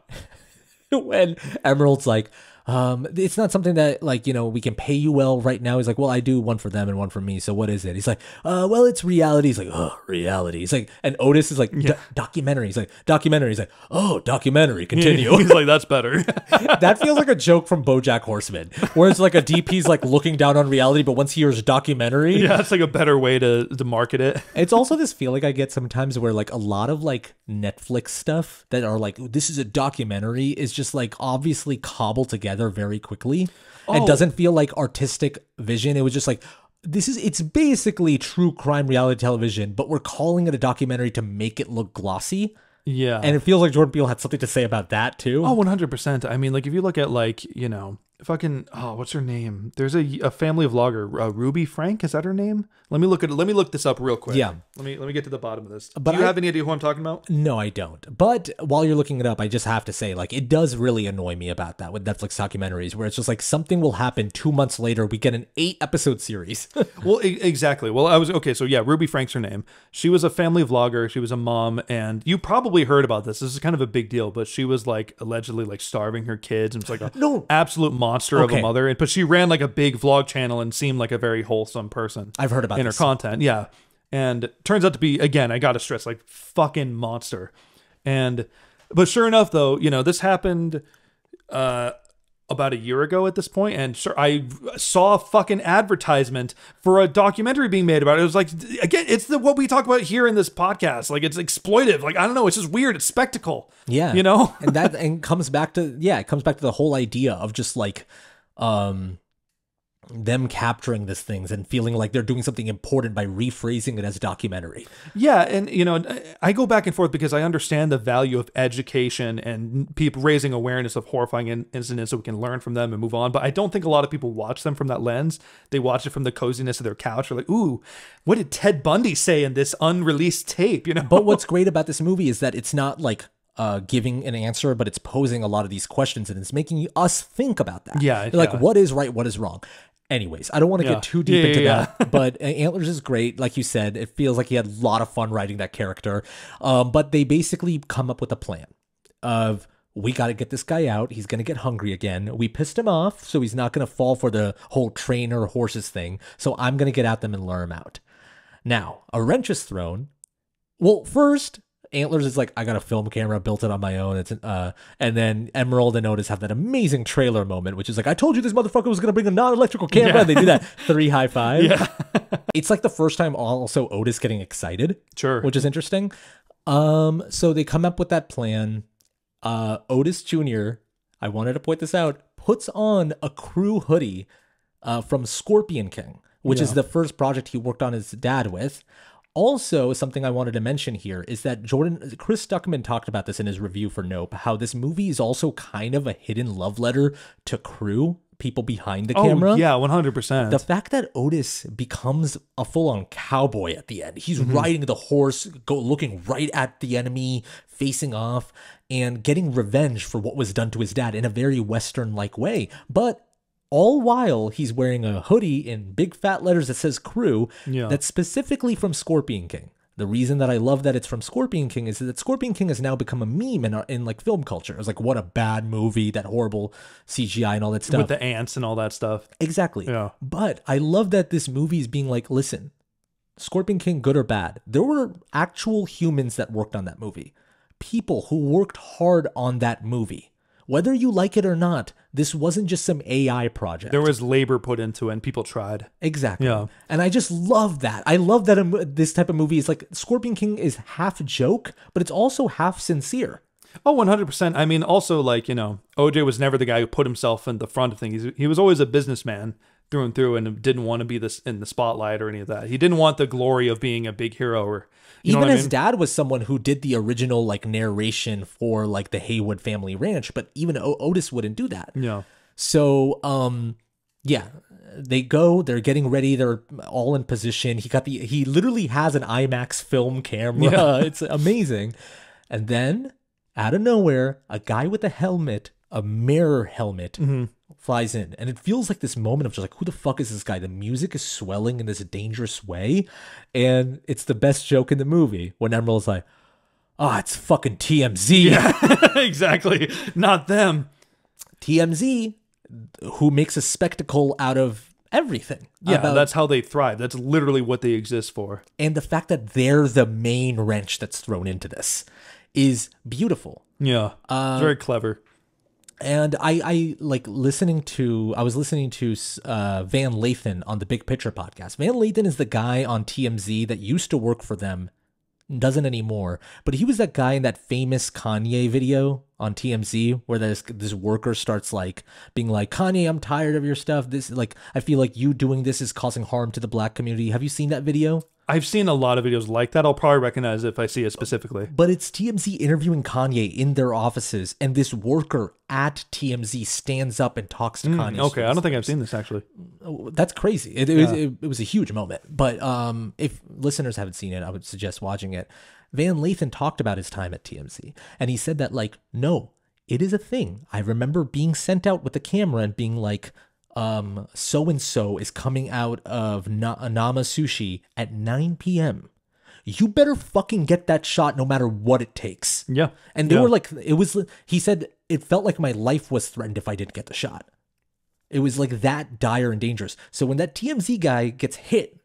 S1: When Emerald's like, it's not something that like, you know, we can pay you well right now. He's like, well, I do one for them and one for me. So what is it? He's like, well, it's reality. He's like, oh, reality. He's like, and Otis is like, documentary. He's like, documentary. He's like, oh, documentary. Continue.
S2: He's like, that's better.
S1: That feels like a joke from BoJack Horseman, where it's like a DP's like looking down on reality, but once he hears documentary.
S2: Yeah, it's like a better way to market it.
S1: It's also this feeling I get sometimes where like a lot of like Netflix stuff that are like, this is a documentary is just like obviously cobbled together very quickly and doesn't feel like artistic vision. It was just like, it's basically true crime reality television, but we're calling it a documentary to make it look glossy.
S2: Yeah.
S1: And it feels like Jordan Peele had something to say about that too.
S2: Oh, 100%. I mean, like if you look at like, you know, fucking, what's her name? There's a family vlogger, Ruby Frank. Is that her name? Let me look this up real quick.
S1: Yeah. Let
S2: me get to the bottom of this.
S1: But
S2: do you have any idea who I'm talking about?
S1: No, I don't. But while you're looking it up, I just have to say, like, it does really annoy me about that with Netflix documentaries, where it's just like something will happen 2 months later, we get an 8-episode series.
S2: Well, exactly. Well, so yeah, Ruby Frank's her name. She was a family vlogger. She was a mom, and you probably heard about this. This is kind of a big deal, but she was like allegedly like starving her kids and was like a absolute monster of a mother. But she ran like a big vlog channel and seemed like a very wholesome person.
S1: I've heard about
S2: in her content. Yeah. And turns out to be, again, I got to stress, like fucking monster. But sure enough, though, you know, this happened about a year ago at this point, and sure, I saw a fucking advertisement for a documentary being made about it. It was like, again, it's what we talk about here in this podcast. Like, it's exploitive. Like, I don't know, it's just weird. It's spectacle.
S1: Yeah,
S2: you know,
S1: and comes back to the whole idea of just like, them capturing these things and feeling like they're doing something important by rephrasing it as a documentary.
S2: Yeah, and you know, I go back and forth because I understand the value of education and people raising awareness of horrifying incidents so we can learn from them and move on. But I don't think a lot of people watch them from that lens. They watch it from the coziness of their couch. They're like, ooh, what did Ted Bundy say in this unreleased tape? You know.
S1: But what's great about this movie is that it's not like giving an answer, but it's posing a lot of these questions and it's making us think about that.
S2: Yeah.
S1: Like, what is right? What is wrong? Anyways, I don't want to get too deep into that, but Antlers is great. Like you said, it feels like he had a lot of fun writing that character. But they basically come up with a plan of, we got to get this guy out. He's going to get hungry again. We pissed him off, so he's not going to fall for the whole trainer horses thing. So I'm going to get at them and lure him out. Now, a wrench is thrown. Well, first, Antlers is like, I got a film camera, built it on my own. And then Emerald and Otis have that amazing trailer moment, which is like, I told you this motherfucker was going to bring a non-electrical camera. And they do that 3 high five. Yeah. It's like the first time also Otis getting excited.
S2: Sure.
S1: Which is interesting. So they come up with that plan. Otis Jr., I wanted to point this out, puts on a crew hoodie from Scorpion King, which is the first project he worked on his dad with. Also, something I wanted to mention here is that Chris Stuckman talked about this in his review for Nope, how this movie is also kind of a hidden love letter to crew, people behind the camera.
S2: Oh, yeah, 100%.
S1: The fact that Otis becomes a full-on cowboy at the end. He's riding the horse, looking right at the enemy, facing off, and getting revenge for what was done to his dad in a very Western-like way. But all while he's wearing a hoodie in big fat letters that says crew, that's specifically from Scorpion King. The reason that I love that it's from Scorpion King is that Scorpion King has now become a meme in like film culture. It's like, what a bad movie, that horrible CGI and all that stuff.
S2: With the ants and all that stuff.
S1: Exactly.
S2: Yeah.
S1: But I love that this movie is being like, listen, Scorpion King, good or bad, there were actual humans that worked on that movie. People who worked hard on that movie. Whether you like it or not, this wasn't just some AI project.
S2: There was labor put into it and people tried.
S1: Exactly.
S2: Yeah.
S1: And I just love that. I love that this type of movie is like, Scorpion King is half joke, but it's also half sincere.
S2: Oh, 100%. I mean, also, like, you know, OJ was never the guy who put himself in the front of things. He was always a businessman through and through and didn't want to be in the spotlight or any of that. He didn't want the glory of being a big hero or...
S1: Even his dad was someone who did the original like narration for like the Haywood family ranch, but even Otis wouldn't do that.
S2: Yeah.
S1: So Yeah, they're getting ready, they're all in position. He literally has an IMAX film camera.
S2: Yeah.
S1: It's amazing. And then out of nowhere, a guy with a helmet, a mirror helmet, flies in. And it feels like this moment of just like, who the fuck is this guy? The music is swelling in this dangerous way. And it's the best joke in the movie when Emerald's like, oh, it's fucking TMZ.
S2: Yeah, exactly. Not them.
S1: TMZ, who makes a spectacle out of everything.
S2: Yeah, that's how they thrive. That's literally what they exist for.
S1: And the fact that they're the main wrench that's thrown into this is beautiful.
S2: Yeah, it's very clever.
S1: And I like listening to, I was listening to Van Lathan on the Big Picture podcast. Van Lathan is the guy on TMZ that used to work for them, doesn't anymore, but he was that guy in that famous Kanye video on TMZ where this worker starts like being like, Kanye, I'm tired of your stuff. This, like, I feel like you doing this is causing harm to the black community. Have you seen that video?
S2: I've seen a lot of videos like that. I'll probably recognize it if I see it specifically.
S1: But it's TMZ interviewing Kanye in their offices, and this worker at TMZ stands up and talks to Kanye.
S2: Okay, I don't think I've seen this actually.
S1: That's crazy. It was a huge moment. But if listeners haven't seen it, I would suggest watching it. Van Lathan talked about his time at TMZ, and he said that, like, no, it is a thing. I remember being sent out with the camera and being like, so-and-so is coming out of Nama Sushi at 9 p.m. You better fucking get that shot no matter what it takes.
S2: Yeah.
S1: And they were like, he said, it felt like my life was threatened if I didn't get the shot. It was like that dire and dangerous. So when that TMZ guy gets hit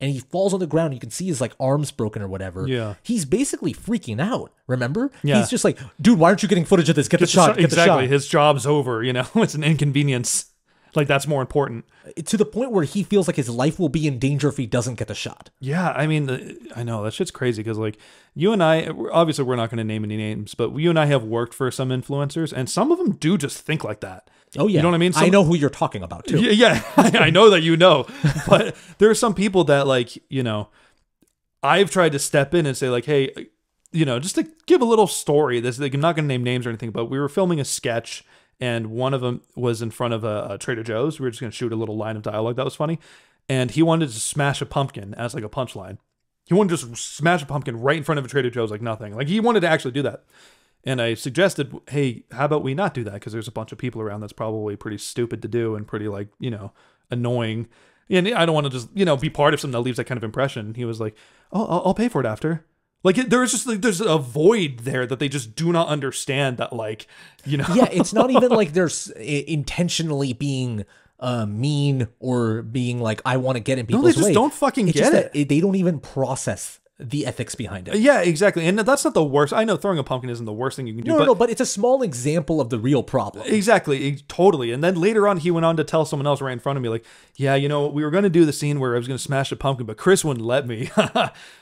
S1: and he falls on the ground, you can see his like arms broken or whatever.
S2: Yeah.
S1: He's basically freaking out. Remember?
S2: Yeah.
S1: He's just like, dude, why aren't you getting footage of this? Get the shot. Get the shot.
S2: Exactly. His job's over. You know, it's an inconvenience. Like, that's more important.
S1: To the point where he feels like his life will be in danger if he doesn't get the shot.
S2: Yeah, I mean, I know, that shit's crazy because, like, you and I, obviously we're not going to name any names, but you and I have worked for some influencers, and some of them do just think like that.
S1: Oh, yeah.
S2: You know what I mean?
S1: I know who you're talking about, too.
S2: Yeah, I know that you know. But there are some people that, like, you know, I've tried to step in and say, like, hey, you know, just to give a little story. This, like, I'm not going to name names or anything, but we were filming a sketch, and one of them was in front of a Trader Joe's. We were just going to shoot a little line of dialogue that was funny. And he wanted to smash a pumpkin as like a punchline. He wanted to just smash a pumpkin right in front of a Trader Joe's like nothing. Like, he wanted to actually do that. And I suggested, hey, how about we not do that? Because there's a bunch of people around that's probably pretty stupid to do and pretty, like, you know, annoying. And I don't want to just, you know, be part of something that leaves that kind of impression. He was like, oh, I'll pay for it after. Like, there's just like, there's a void there that they just do not understand that, like, you know.
S1: Yeah, it's not even like there's intentionally being mean or being like, I want to get in people's way.
S2: No, they just don't fucking get it.
S1: They don't even process the ethics behind it.
S2: Yeah, exactly. And that's not the worst. I know throwing a pumpkin isn't the worst thing you can do.
S1: No, but it's a small example of the real problem.
S2: Exactly. Totally. And then later on, he went on to tell someone else right in front of me, like, yeah, you know, we were going to do the scene where I was going to smash a pumpkin, but Chris wouldn't let me.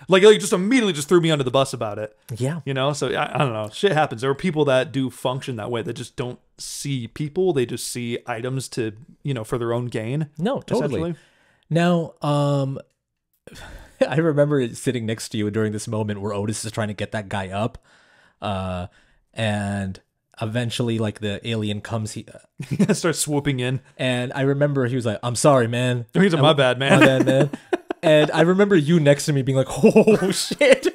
S2: like just immediately just threw me under the bus about it.
S1: Yeah.
S2: You know, so I don't know. Shit happens. There are people that do function that way. That just don't see people. They just see items to, you know, for their own gain.
S1: No, totally. Now, I remember sitting next to you during this moment where Otis is trying to get that guy up, and eventually, like, the alien comes, he
S2: starts swooping in,
S1: and I remember he was like, "I'm sorry, man."
S2: He's like, "My bad, man."
S1: My bad, man. And I remember you next to me being like, "Oh shit!"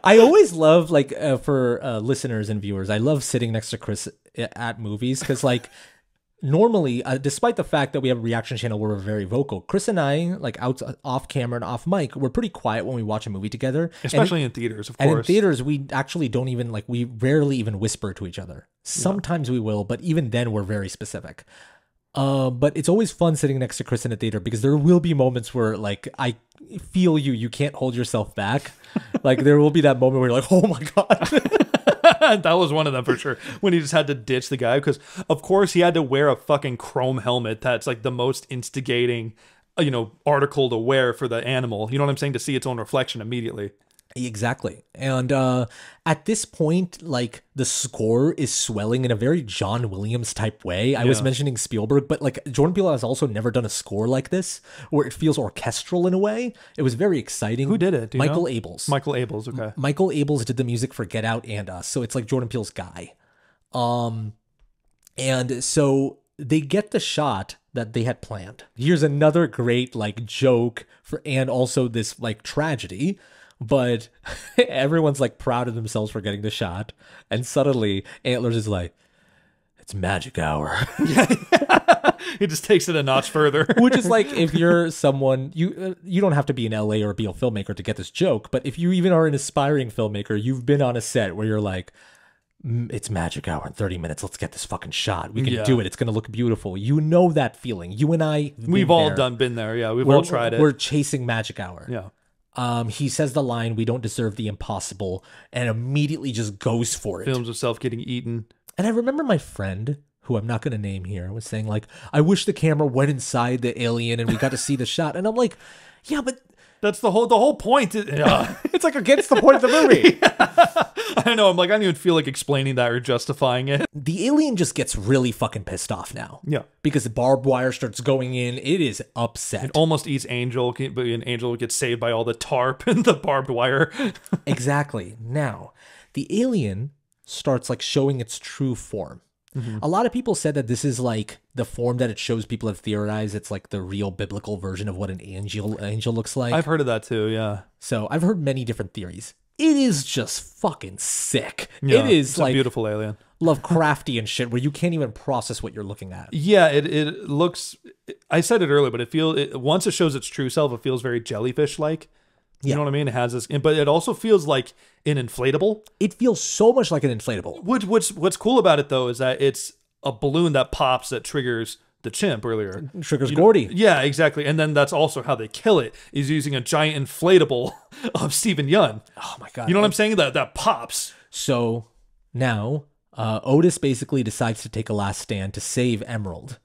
S1: I always love, like, for listeners and viewers, I love sitting next to Chris at movies because, like, normally, despite the fact that we have a reaction channel where we're very vocal, Chris and I, like, off camera and off mic, we're pretty quiet when we watch a movie together.
S2: Especially in theaters, of course.
S1: And in theaters, we actually don't even, like, we rarely even whisper to each other. Sometimes we will, but even then we're very specific. But it's always fun sitting next to Chris in a theater because there will be moments where, like, I feel you can't hold yourself back. Like, there will be that moment where you're like, oh my God.
S2: That was one of them for sure. When he just had to ditch the guy because, of course, he had to wear a fucking chrome helmet. That's like the most instigating, you know, article to wear for the animal. You know what I'm saying? To see its own reflection immediately. Exactly.
S1: And at this point, like, the score is swelling in a very John Williams type way. I was mentioning Spielberg, but, like, Jordan Peele has also never done a score like this where it feels orchestral in a way. It was very exciting.
S2: Who did it?
S1: Michael Abels.
S2: Michael Abels, okay.
S1: Michael Abels did the music for Get Out and Us, so it's like Jordan Peele's guy. And so they get the shot that they had planned. Here's another great like joke and also this like tragedy, but everyone's like proud of themselves for getting the shot, and suddenly Antlers is like, it's magic hour.
S2: He just takes it a notch further.
S1: Which is like, if you're someone, you don't have to be in LA or be a filmmaker to get this joke, but if you even are an aspiring filmmaker, you've been on a set where you're like, it's magic hour in 30 minutes. Let's get this fucking shot. We can do it. It's going to look beautiful. You know that feeling. You and I,
S2: we've all been there. Yeah, we've all tried it.
S1: We're chasing magic hour.
S2: Yeah.
S1: He says the line, "We don't deserve the impossible," and immediately just goes for it.
S2: Films himself getting eaten.
S1: And I remember my friend, who I'm not going to name here, was saying like, I wish the camera went inside the alien and we got to see the shot. And I'm like, yeah, but
S2: that's the whole point.
S1: It's like against the point of the movie.
S2: I know. I'm like, I don't even feel like explaining that or justifying it.
S1: The alien just gets really fucking pissed off now.
S2: Yeah.
S1: Because the barbed wire starts going in. It is upset.
S2: It almost eats Angel, but an Angel gets saved by all the tarp and the barbed wire.
S1: Exactly. Now, the alien starts like showing its true form. A lot of people said that this is like the form that it shows. People have theorized it's like the real biblical version of what an angel looks like.
S2: I've heard of that too, yeah.
S1: So I've heard many different theories. It is just fucking sick.
S2: Yeah,
S1: it is
S2: it's
S1: like
S2: a beautiful alien.
S1: Lovecraftian shit where you can't even process what you're looking at.
S2: Yeah, it looks, I said it earlier, but once it shows its true self, it feels very jellyfish-like. You know what I mean? It has this, but it also feels like an inflatable.
S1: It feels so much like an inflatable.
S2: What's cool about it though is that it's a balloon that pops that triggers the chimp earlier.
S1: Triggers Gordy.
S2: Yeah, exactly. And then that's also how they kill it, is using a giant inflatable of Steven Yeun.
S1: Oh my god.
S2: You know what I'm saying? That pops.
S1: So now Otis basically decides to take a last stand to save Emerald.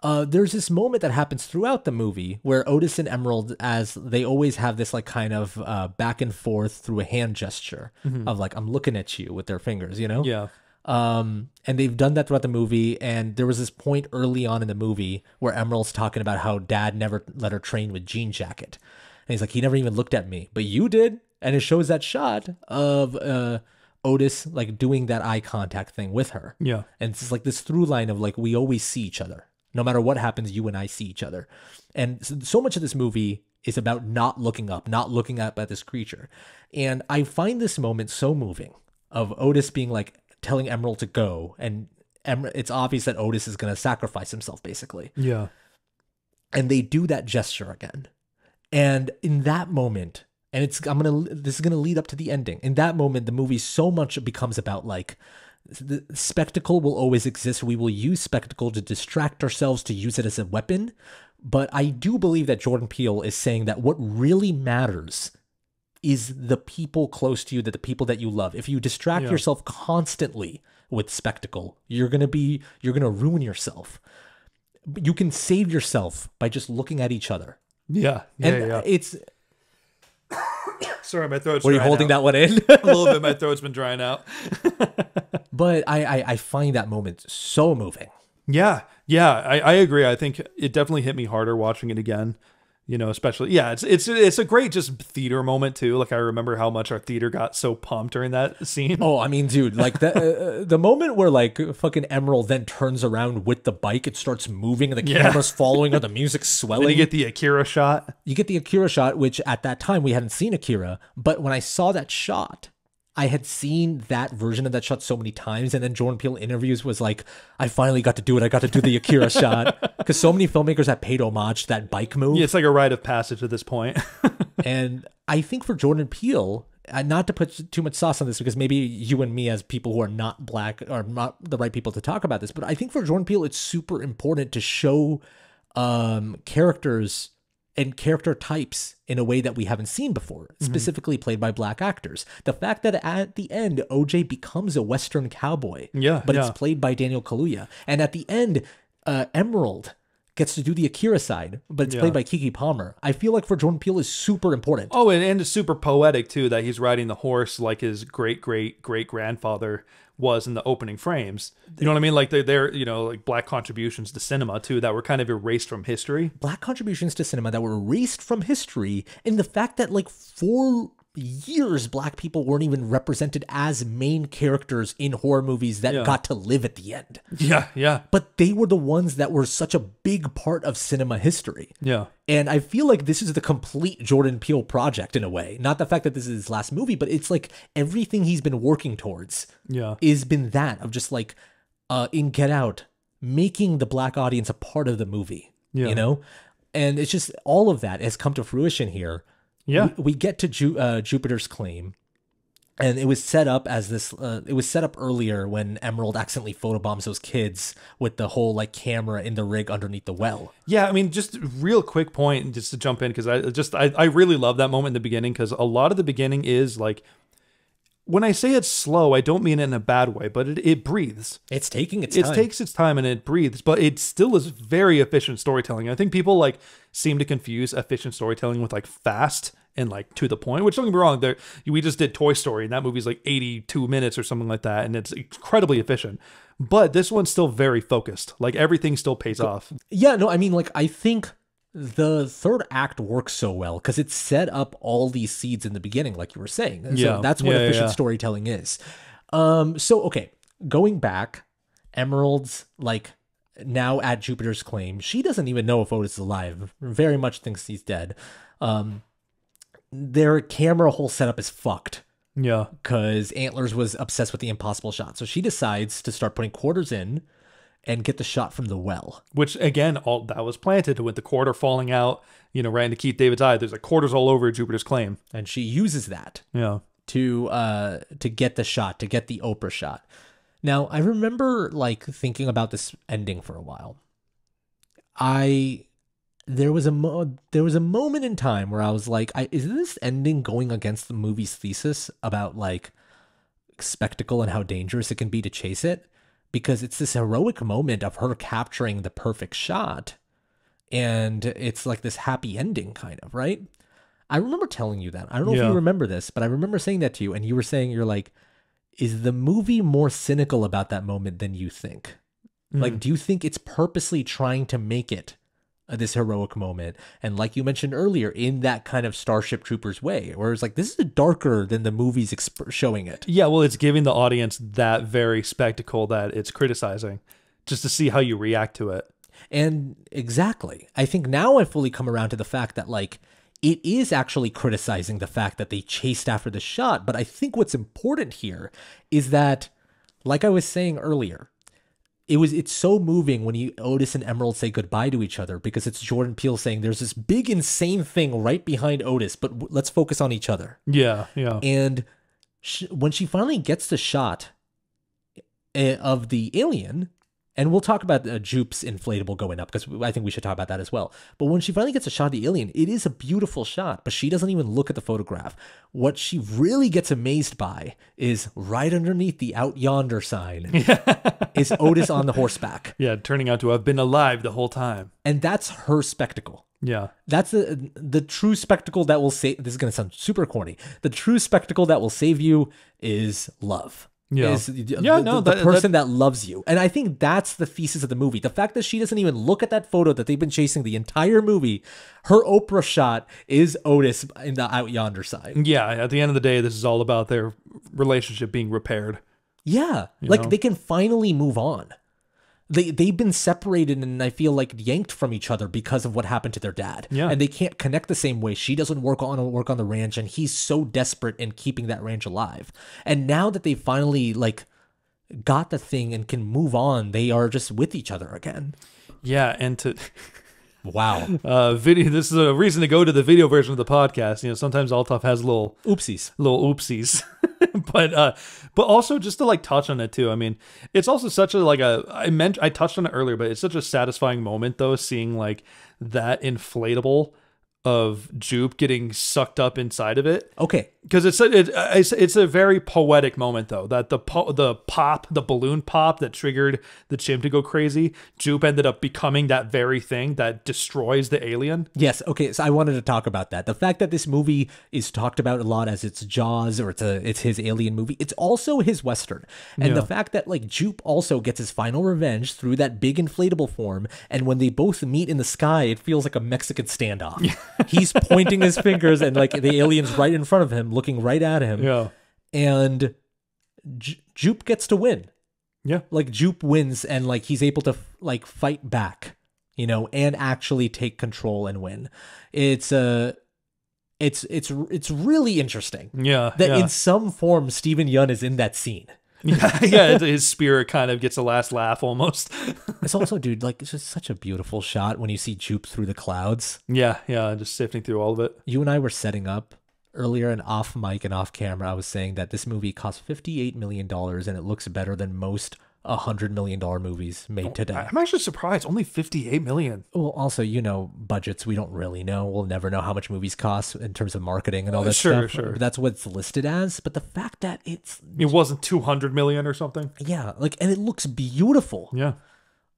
S1: There's this moment that happens throughout the movie where Otis and Emerald, as they always have this like kind of back and forth through a hand gesture of like, I'm looking at you with their fingers, you know?
S2: Yeah.
S1: And they've done that throughout the movie. And there was this point early on in the movie where Emerald's talking about how dad never let her train with Jean Jacket. And he's like, he never even looked at me, but you did. And it shows that shot of Otis like doing that eye contact thing with her.
S2: Yeah.
S1: And it's just like this through line of like, we always see each other. No matter what happens, you and I see each other. And so much of this movie is about not looking up, not looking up at this creature. And I find this moment so moving of Otis being like telling Emerald to go. And it's obvious that Otis is going to sacrifice himself, basically.
S2: Yeah.
S1: And they do that gesture again. And in that moment, and this is going to lead up to the ending. In that moment, the movie so much becomes about like, the spectacle will always exist. We will use spectacle to distract ourselves, to use it as a weapon. But I do believe that Jordan Peele is saying that what really matters is the people close to you, that the people that you love. If you distract yourself constantly with spectacle, you're going to ruin yourself. You can save yourself by just looking at each other.
S2: Yeah.
S1: It's...
S2: Sorry, my throat's
S1: Were you holding that one in?
S2: A little bit. My throat's been drying out.
S1: But I find that moment so moving.
S2: Yeah, I agree. I think it definitely hit me harder watching it again. You know, especially it's a great just theater moment too. Like I remember how much our theater got so pumped during that scene.
S1: Oh, I mean, dude, like the moment where like fucking Emerald then turns around with the bike, it starts moving, and the camera's following her, the music's swelling.
S2: And you get the Akira shot.
S1: You get the Akira shot, which at that time we hadn't seen Akira, but when I saw that shot, I had seen that version of that shot so many times, and then Jordan Peele interviews was like, I finally got to do it. I got to do the Akira shot. Because so many filmmakers have paid homage to that bike move.
S2: Yeah, it's like a rite of passage at this point.
S1: And I think for Jordan Peele, not to put too much sauce on this, because maybe you and me as people who are not black are not the right people to talk about this, but I think for Jordan Peele, it's super important to show characters and character types in a way that we haven't seen before, specifically played by black actors. The fact that at the end, OJ becomes a Western cowboy, but it's played by Daniel Kaluuya. And at the end, Emerald gets to do the Akira side, but it's played by Keke Palmer. I feel like for Jordan Peele is super important.
S2: Oh, and it's super poetic too, that he's riding the horse like his great-great-great-grandfather was in the opening frames. You know what I mean? Like they're you know, like black contributions to cinema too that were kind of erased from history.
S1: Black contributions to cinema that were erased from history, and the fact that like for years black people weren't even represented as main characters in horror movies that got to live at the end.
S2: Yeah.
S1: But they were the ones that were such a big part of cinema history.
S2: Yeah.
S1: And I feel like this is the complete Jordan Peele project in a way. Not the fact that this is his last movie, but it's like everything he's been working towards has been that of just like in Get Out, making the black audience a part of the movie, you know? And it's just all of that has come to fruition here.
S2: Yeah.
S1: We get to Jupiter's Claim, and it was set up as this, it was set up earlier when Emerald accidentally photobombs those kids with the whole like camera in the rig underneath the well.
S2: Yeah, I mean, just real quick point, just to jump in, because I really love that moment in the beginning, because a lot of the beginning is like, when I say it's slow, I don't mean it in a bad way, but it breathes.
S1: It's taking its time.
S2: It takes its time and it breathes, but it still is very efficient storytelling. I think people like seem to confuse efficient storytelling with like fast and like to the point, which don't get me wrong, we just did Toy Story and that movie's like 82 minutes or something like that, and it's incredibly efficient. But this one's still very focused. Like everything still pays off.
S1: Yeah, no, I mean, like, I think the third act works so well because it set up all these seeds in the beginning, like you were saying. And so that's what efficient storytelling is. So, okay, going back, Emerald's like now at Jupiter's Claim. She doesn't even know if Otis is alive. Very much thinks he's dead. Their camera whole setup is fucked.
S2: Yeah.
S1: Because Antlers was obsessed with the impossible shot. So she decides to start putting quarters in and get the shot from the well.
S2: Which, again, all that was planted with the quarter falling out, you know, right into Keith David's eye. There's like quarters all over Jupiter's Claim.
S1: And she uses that to get the shot, to get the Oprah shot. Now, I remember, like, thinking about this ending for a while. There was a moment in time where I was like, is this ending going against the movie's thesis about, like, spectacle and how dangerous it can be to chase it? Because it's this heroic moment of her capturing the perfect shot, and it's like this happy ending kind of, right? I remember telling you that. I don't know if you remember this, but I remember saying that to you, and you were saying, you're like, is the movie more cynical about that moment than you think? Like, do you think it's purposely trying to make it this heroic moment? And like you mentioned earlier, in that kind of Starship Troopers way, where it's like, this is darker than the movie's showing it.
S2: Yeah, well, it's giving the audience that very spectacle that it's criticizing, just to see how you react to it.
S1: And exactly. I think now I've fully come around to the fact that, like, it is actually criticizing the fact that they chased after the shot. But I think what's important here is that, like I was saying earlier, it's so moving when Otis and Emerald say goodbye to each other, because it's Jordan Peele saying there's this big insane thing right behind Otis, but let's focus on each other.
S2: Yeah.
S1: And when she finally gets the shot of the alien, and we'll talk about Jupe's inflatable going up, because I think we should talk about that as well. But when she finally gets a shot of the alien, it is a beautiful shot, but she doesn't even look at the photograph. What she really gets amazed by is right underneath the Out Yonder sign is Otis on the horseback.
S2: Yeah, turning out to have been alive the whole time.
S1: And that's her spectacle.
S2: Yeah.
S1: That's the true spectacle that will save... This is going to sound super corny. The true spectacle that will save you is love.
S2: Yeah.
S1: The person that loves you. And I think that's the thesis of the movie. The fact that she doesn't even look at that photo that they've been chasing the entire movie, her Oprah shot is Otis in the Out Yonder side.
S2: Yeah, at the end of the day, this is all about their relationship being repaired.
S1: Yeah, like they can finally move on. They've been separated and I feel like yanked from each other because of what happened to their dad.
S2: Yeah.
S1: And they can't connect the same way. She doesn't work on the ranch, and he's so desperate in keeping that ranch alive. And now that they finally like got the thing and can move on, they are just with each other again.
S2: Yeah, and to
S1: wow.
S2: This is a reason to go to the video version of the podcast. You know, sometimes Altaf has little oopsies. But also just to like touch on it too. I mean, it's also such a I touched on it earlier, but it's such a satisfying moment though, seeing like that inflatable of Jupe getting sucked up inside of it.
S1: Okay.
S2: Because it's a very poetic moment though, that the balloon pop that triggered the chimp to go crazy, Jupe ended up becoming that very thing that destroys the alien.
S1: Yes. Okay. So I wanted to talk about that. The fact that this movie is talked about a lot as it's Jaws, or it's his alien movie. It's also his Western. And the fact that like Jupe also gets his final revenge through that big inflatable form. And when they both meet in the sky, it feels like a Mexican standoff. He's pointing his fingers, and like the alien's right in front of him, looking right at him.
S2: Yeah.
S1: And Jupe gets to win.
S2: Yeah.
S1: Like Jupe wins, and like he's able to like fight back, you know, and actually take control and win. It's really interesting.
S2: Yeah.
S1: That in some form Steven Yeun is in that scene.
S2: Yeah, his spirit kind of gets a last laugh almost.
S1: It's also, dude, like, it's just such a beautiful shot when you see Jupe through the clouds.
S2: Yeah, just sifting through all of it.
S1: You and I were setting up earlier, and off mic and off camera, I was saying that this movie cost $58 million, and it looks better than most $100 million movies made today.
S2: I'm actually surprised. Only $58 million.
S1: Well, also, you know, budgets, we don't really know. We'll never know how much movies cost in terms of marketing and all that stuff. Sure. That's what it's listed as. But the fact that it
S2: wasn't 200 million or something.
S1: Yeah, like, and it looks beautiful.
S2: Yeah.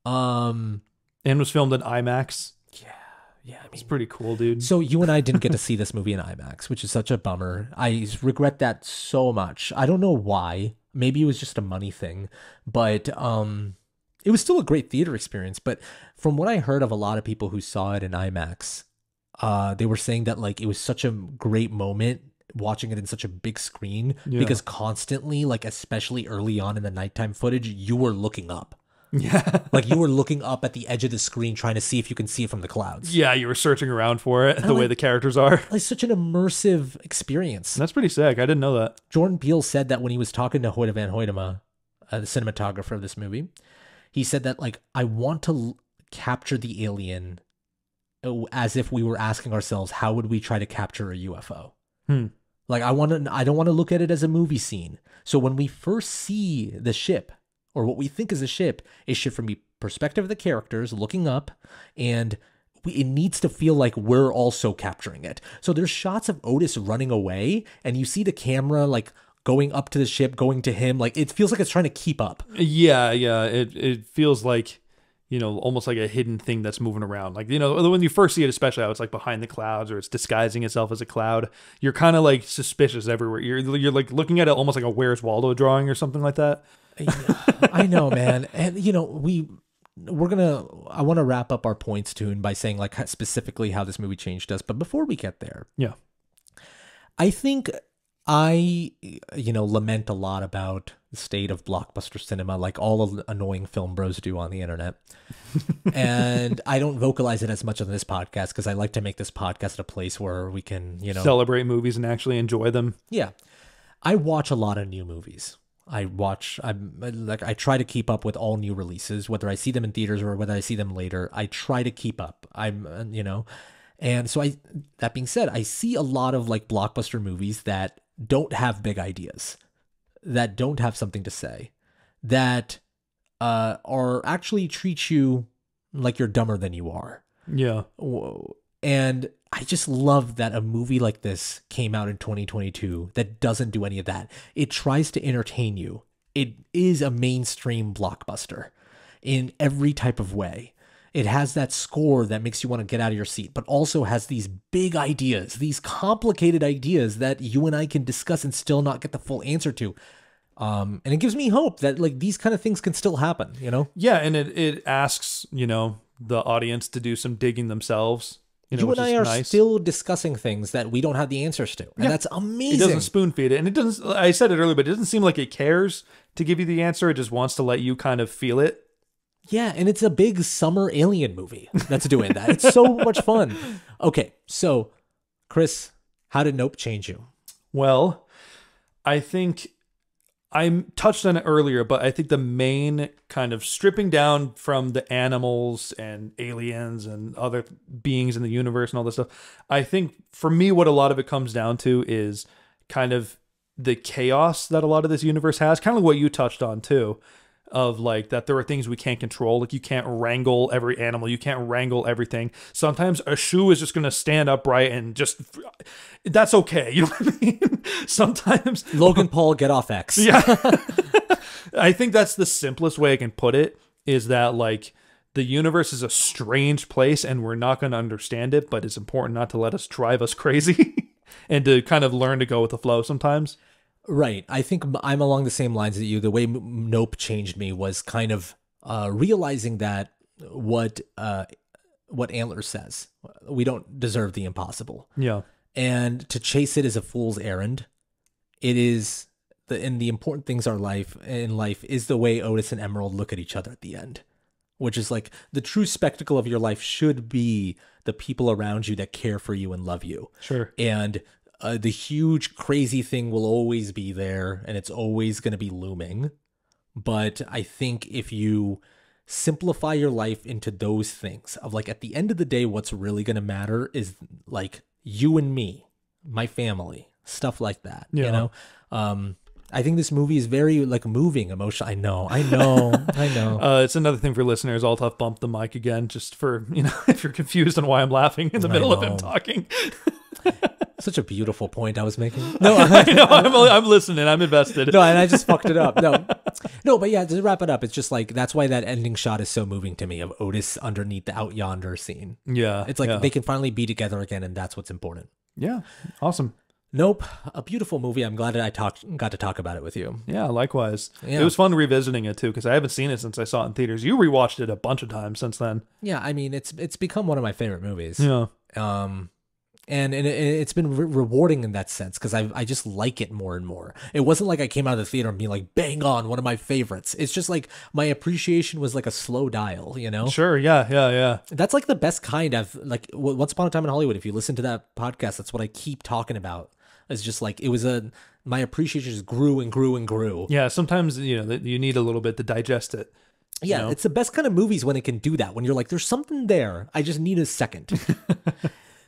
S2: And was filmed in IMAX.
S1: Yeah, I mean,
S2: it's pretty cool, dude.
S1: So you and I didn't get to see this movie in IMAX, which is such a bummer. I regret that so much. I don't know why. Maybe it was just a money thing, but it was still a great theater experience. But from what I heard of a lot of people who saw it in IMAX, they were saying that like it was such a great moment watching it in such a big screen because constantly, like especially early on in the nighttime footage, you were looking up.
S2: Yeah.
S1: Like you were looking up at the edge of the screen trying to see if you can see it from the clouds.
S2: Yeah, you were searching around for it the way the characters are.
S1: Like such an immersive experience.
S2: That's pretty sick. I didn't know that.
S1: Jordan Peele said that when he was talking to Hoyte van Hoytema, the cinematographer of this movie, he said that like, I want to capture the alien as if we were asking ourselves, how would we try to capture a UFO? Like I don't want to look at it as a movie scene. So when we first see the ship, or what we think is a ship, is ship from the perspective of the characters looking up, and it needs to feel like we're also capturing it. So there's shots of Otis running away, and you see the camera like going up to the ship, going to him. Like it feels like it's trying to keep up.
S2: Yeah. It feels like, you know, almost like a hidden thing that's moving around. Like, you know, when you first see it, especially how it's like behind the clouds or it's disguising itself as a cloud, you're kind of like suspicious everywhere. You're like looking at it almost like a Where's Waldo drawing or something like that.
S1: I know, man. And you know, I want to wrap up our points tune by saying like specifically how this movie changed us. But before we get there, I think I lament a lot about the state of blockbuster cinema, like all of the annoying film bros do on the internet. And I don't vocalize it as much on this podcast because I like to make this podcast a place where we can,
S2: celebrate movies and actually enjoy them.
S1: Yeah. I watch a lot of new movies. I try to keep up with all new releases, whether I see them in theaters or whether I see them later. I try to keep up. And so that being said, I see a lot of like blockbuster movies that don't have big ideas, that don't have something to say, that are actually treat you like you're dumber than you are.
S2: Yeah.
S1: And I just love that a movie like this came out in 2022 that doesn't do any of that. It tries to entertain you. It is a mainstream blockbuster in every type of way. It has that score that makes you want to get out of your seat, but also has these big ideas, these complicated ideas that you and I can discuss and still not get the full answer to. And it gives me hope that like these kind of things can still happen, you know?
S2: Yeah, and it asks, the audience to do some digging themselves.
S1: You and I are still discussing things that we don't have the answers to. And that's amazing.
S2: It doesn't spoon feed it. And it doesn't, I said it earlier, but it doesn't seem like it cares to give you the answer. It just wants to let you kind of feel it.
S1: Yeah, and it's a big summer alien movie that's doing that. It's so much fun. Okay, so, Chris, how did Nope change you?
S2: Well, I think I touched on it earlier, but I think the main kind of stripping down from the animals and aliens and other beings in the universe and all this stuff, I think for me, what a lot of it comes down to is kind of the chaos that a lot of this universe has, kind of like what you touched on too, of like that there are things we can't control. Like you can't wrangle every animal. You can't wrangle everything. Sometimes a shoe is just going to stand upright and just, that's okay. You know what I mean? Sometimes
S1: Logan Paul, get off X.
S2: Yeah. I think that's the simplest way I can put it, is that like the universe is a strange place and we're not going to understand it, but it's important not to let us drive us crazy and to kind of learn to go with the flow sometimes.
S1: Right. I think I'm along the same lines as you. The way Nope changed me was kind of realizing that what what Antler says. We don't deserve the impossible.
S2: Yeah.
S1: And to chase it is a fool's errand. It is the important things in life is the way Otis and Emerald look at each other at the end, which is like the true spectacle of your life should be the people around you that care for you and love you.
S2: Sure.
S1: And the huge crazy thing will always be there, and it's always going to be looming. But I think if you simplify your life into those things of like, at the end of the day, what's really going to matter is like you and me, my family, stuff like that.
S2: Yeah.
S1: You know? I think this movie is very like moving, emotional. I know.
S2: It's another thing for listeners. Altaf bumped the mic again, just for, if you're confused on why I'm laughing in the middle of him talking.
S1: Such a beautiful point I was making. No,
S2: I know. I'm listening. I'm invested.
S1: No, and I just fucked it up. No, but yeah, to wrap it up, it's just like, that's why that ending shot is so moving to me of Otis underneath the out yonder scene.
S2: Yeah.
S1: It's like they can finally be together again, and that's what's important.
S2: Yeah. Awesome.
S1: Nope. A beautiful movie. I'm glad that I got to talk about it with you.
S2: Yeah, likewise.
S1: Yeah.
S2: It was fun revisiting it too, because I haven't seen it since I saw it in theaters. You rewatched it a bunch of times since then.
S1: Yeah, I mean, it's become one of my favorite movies.
S2: Yeah.
S1: And it's been rewarding in that sense, because I just like it more and more. It wasn't like I came out of the theater and being like, bang on, one of my favorites. It's just like my appreciation was like a slow dial,
S2: Sure, yeah.
S1: That's like the best kind of, like, Once Upon a Time in Hollywood. If you listen to that podcast, that's what I keep talking about. It's just like, my appreciation just grew and grew and grew.
S2: Yeah, sometimes, you need a little bit to digest it.
S1: Yeah, it's the best kind of movies when it can do that. When you're like, there's something there. I just need a second.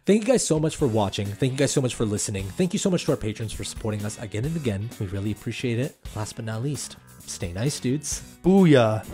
S1: Thank you guys so much for watching. Thank you guys so much for listening. Thank you so much to our patrons for supporting us again and again. We really appreciate it. Last but not least, stay nice, dudes.
S2: Booyah.